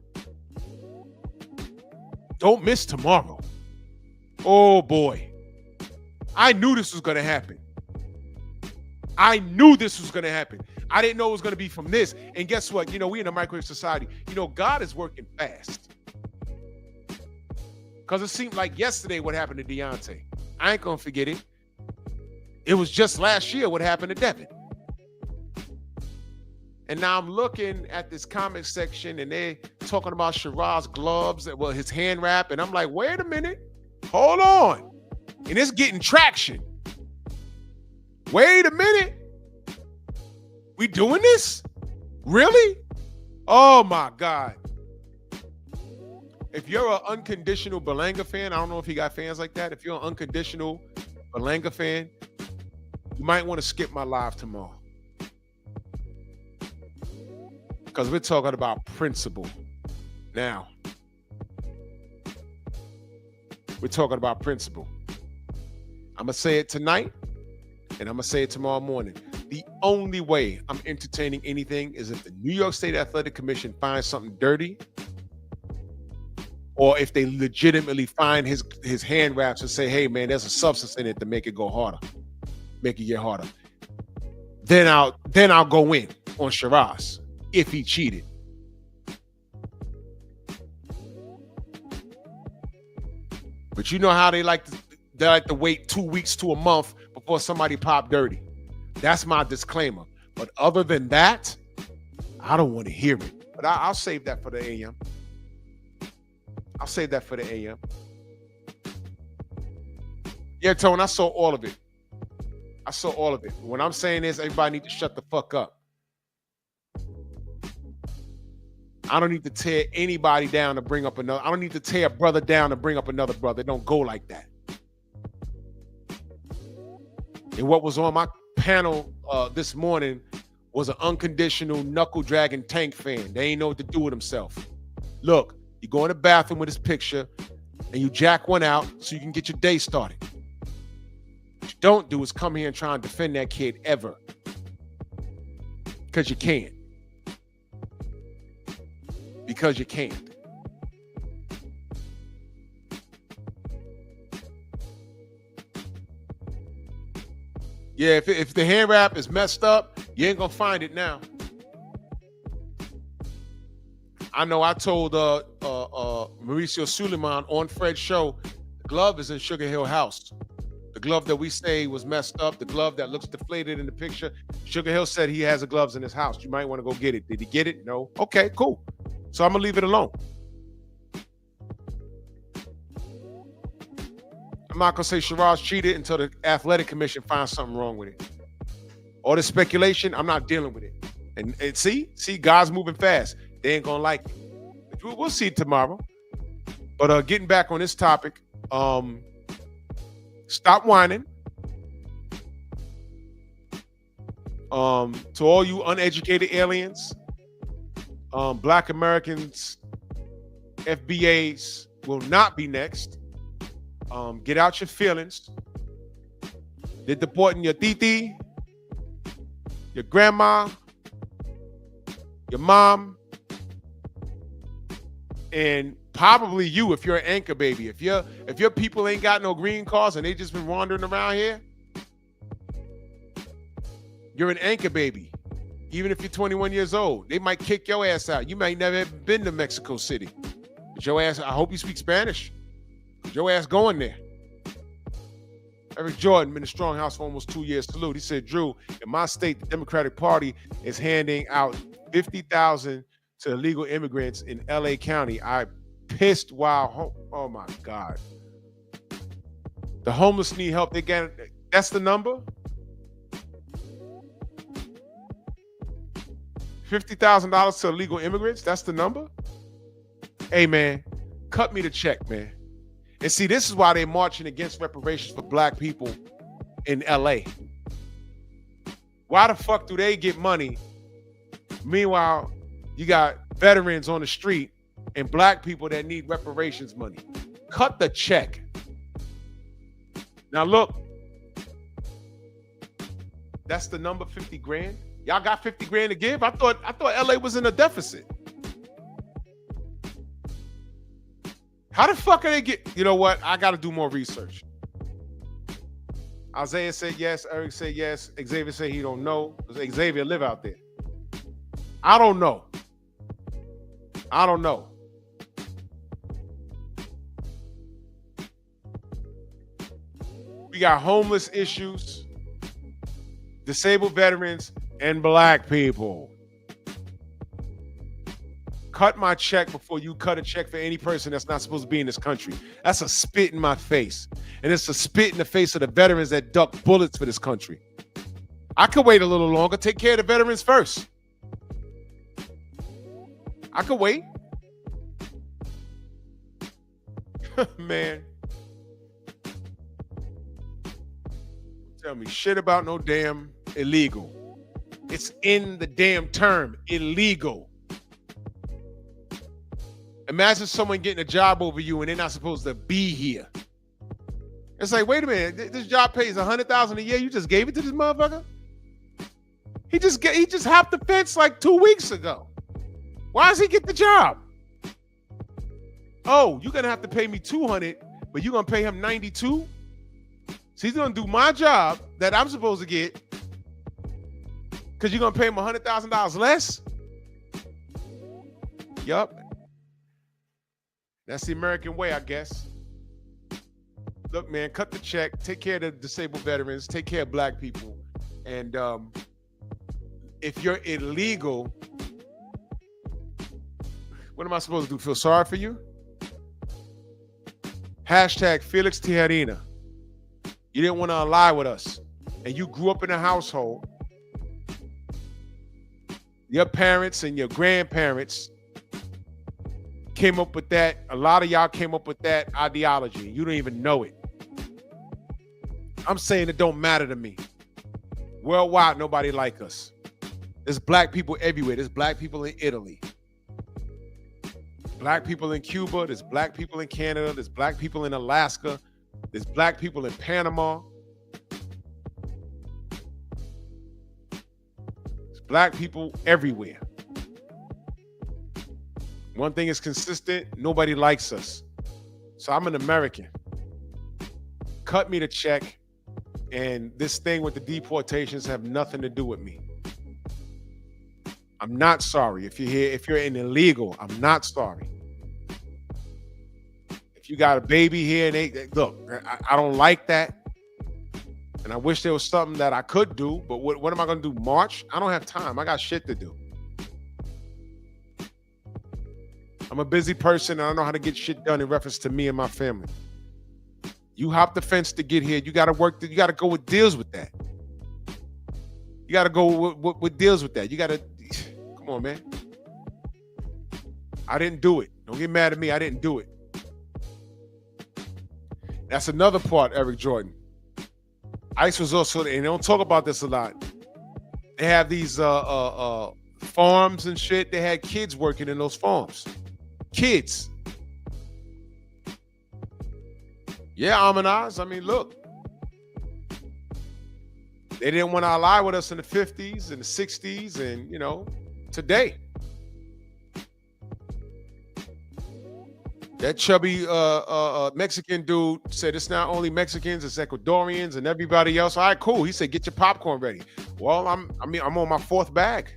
Don't miss tomorrow. Oh, boy. I knew this was going to happen. I knew this was going to happen. I didn't know it was going to be from this. And guess what? You know, we in a microwave society. You know, God is working fast. Because it seemed like yesterday what happened to Deontay. I ain't going to forget it. It was just last year what happened to Devin. And now I'm looking at this comment section and they're talking about Shiraz gloves, well, his hand wrap. And I'm like, wait a minute. Hold on. And it's getting traction. Wait a minute. We doing this? Really? Oh my God. If you're an unconditional Berlanga fan, I don't know if he got fans like that. If you're an unconditional Berlanga fan, you might want to skip my live tomorrow. Because we're talking about principle now. We're talking about principle. I'm going to say it tonight, and I'm going to say it tomorrow morning. The only way I'm entertaining anything is if the New York State Athletic Commission finds something dirty, or if they legitimately find his hand wraps and say, hey, man, there's a substance in it to make it go harder, make it get harder. Then I'll go in on Shiraz if he cheated. But you know how they like to wait 2 weeks to a month before somebody pop dirty. That's my disclaimer. But other than that, I don't want to hear it. But I'll save that for the AM. I'll save that for the AM. Yeah, Tone, I saw all of it. I saw all of it. What I'm saying is everybody need to shut the fuck up. I don't need to tear anybody down to bring up another. I don't need to tear a brother down to bring up another brother. It don't go like that. And what was on my panel this morning was an unconditional knuckle dragging Tank fan. They ain't know what to do with himself. Look, you go in the bathroom with his picture and you jack one out so you can get your day started. What you don't do is come here and try and defend that kid ever. Because you can't. Because you can't. Yeah, if the hand wrap is messed up, you ain't gonna find it now. I know I told Mauricio Suleiman on Fred's show, the glove is in Sugar Hill House. The glove that we say was messed up, the glove that looks deflated in the picture. Sugar Hill said he has the gloves in his house. You might want to go get it. Did he get it? No. Okay, cool. So I'm gonna leave it alone. I'm not gonna say Shiraz cheated until the athletic commission finds something wrong with it. All the speculation, I'm not dealing with it. And see, God's moving fast. They ain't gonna like it. We'll see tomorrow. But getting back on this topic, stop whining. To all you uneducated aliens, Black Americans, FBAs will not be next. Get out your feelings. They're deporting your titi, your grandma, your mom, and probably you if you're an anchor baby. If your people ain't got no green cards and they just been wandering around here, you're an anchor baby. Even if you're 21 years old, they might kick your ass out. You might never have been to Mexico City. But your ass, I hope you speak Spanish. Your ass going there. Eric Jordan been in the Strong House for almost 2 years. Salute. He said, Drew, in my state, the Democratic Party is handing out 50,000 to illegal immigrants in LA County. I pissed while oh my God. The homeless need help. They get that's the number. $50,000 to illegal immigrants. That's the number. Hey man, cut me the check, man. And see, this is why they're marching against reparations for Black people in LA. Why the fuck do they get money? Meanwhile, you got veterans on the street and Black people that need reparations money. Cut the check. Now look, that's the number, 50 grand. Y'all got 50 grand to give? I thought LA was in a deficit. How the fuck are they get? You know what? I got to do more research. Isaiah said yes. Eric said yes. Xavier said he don't know. Xavier live out there. I don't know. We got homeless issues, disabled veterans, and Black people. Cut my check before you cut a check for any person that's not supposed to be in this country. That's a spit in my face. And it's a spit in the face of the veterans that duck bullets for this country. I could wait a little longer. Take care of the veterans first. I could wait. Man. Tell me shit about no damn illegal. It's in the damn term, illegal. Imagine someone getting a job over you and they're not supposed to be here. It's like, wait a minute, this job pays $100,000 a year. You just gave it to this motherfucker? He just hopped the fence like 2 weeks ago. Why does he get the job? Oh, you're gonna have to pay me $200, but you're gonna pay him $92? So he's gonna do my job that I'm supposed to get because you're gonna pay him $100,000 less? Yup. That's the American way, I guess. Look, man, cut the check. Take care of the disabled veterans. Take care of Black people. And if you're illegal, what am I supposed to do? Feel sorry for you? Hashtag Felix Tijerina. You didn't want to ally with us. And you grew up in a household. Your parents and your grandparents came up with that. A lot of y'all came up with that ideology. You don't even know it. I'm saying it don't matter to me. Worldwide, nobody like us. There's Black people everywhere. There's Black people in Italy. Black people in Cuba. There's Black people in Canada. There's Black people in Alaska. There's Black people in Panama. There's Black people everywhere. One thing is consistent, nobody likes us. So I'm an American. Cut me the check. And this thing with the deportations have nothing to do with me. I'm not sorry. If you're here, if you're an illegal, I'm not sorry. If you got a baby here and they look, I don't like that. And I wish there was something that I could do, but what am I going to do? March? I don't have time. I got shit to do. I'm a busy person and I know how to get shit done in reference to me and my family. You hop the fence to get here. You got to work. You got to go with deals with that. You got to go with deals with that. You got to, come on, man. I didn't do it. Don't get mad at me. I didn't do it. That's another part, Eric Jordan. ICE was also, and they don't talk about this a lot. They have these farms and shit. They had kids working in those farms. Kids. Yeah, Amanaz. I mean, look. They didn't want to ally with us in the 50s and the 60s and, you know, today. That chubby Mexican dude said it's not only Mexicans, it's Ecuadorians and everybody else. All right, cool. He said, get your popcorn ready. Well, I'm on my fourth bag.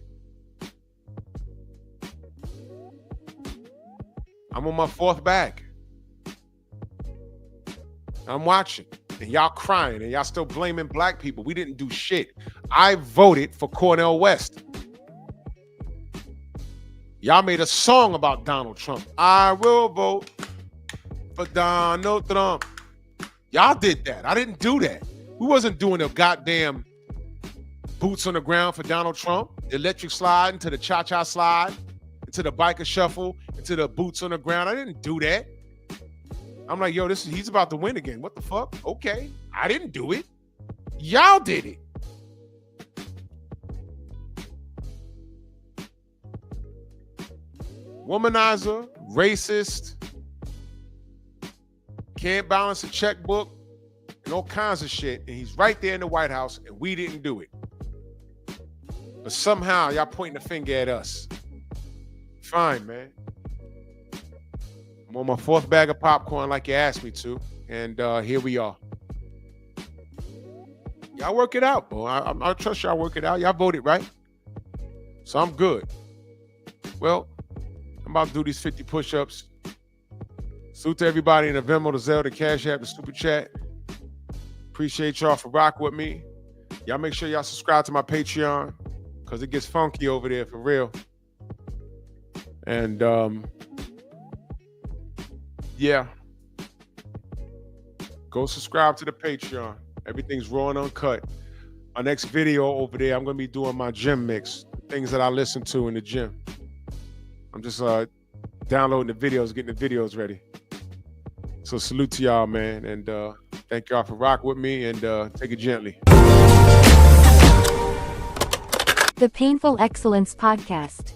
I'm on my fourth bag. I'm watching, and y'all crying, and y'all still blaming black people. We didn't do shit. I voted for Cornel West. Y'all made a song about Donald Trump. I will vote for Donald Trump. Y'all did that. I didn't do that. We wasn't doing the goddamn boots on the ground for Donald Trump. The electric slide into the cha-cha slide, into the biker shuffle, into the boots on the ground. I didn't do that. I'm like, yo, he's about to win again. What the fuck? Okay. I didn't do it. Y'all did it. Womanizer, racist, can't balance a checkbook, and all kinds of shit. And he's right there in the White House, and we didn't do it. But somehow y'all pointing the finger at us. Fine, man. I'm on my fourth bag of popcorn like you asked me to, and here we are. Y'all work it out, boy. I trust y'all work it out. Y'all voted, right? So I'm good. Well, I'm about to do these 50 push-ups. Salute to everybody in the Venmo, the Zelle, the Cash App, the Super Chat. Appreciate y'all for rocking with me. Y'all make sure y'all subscribe to my Patreon because it gets funky over there for real. And yeah, go subscribe to the Patreon. Everything's raw and uncut. Our next video over there, I'm going to be doing my gym mix, things that I listen to in the gym. I'm just downloading the videos, getting the videos ready. So salute to y'all, man. And thank y'all for rocking with me, and take it gently. The Painful Excellence Podcast.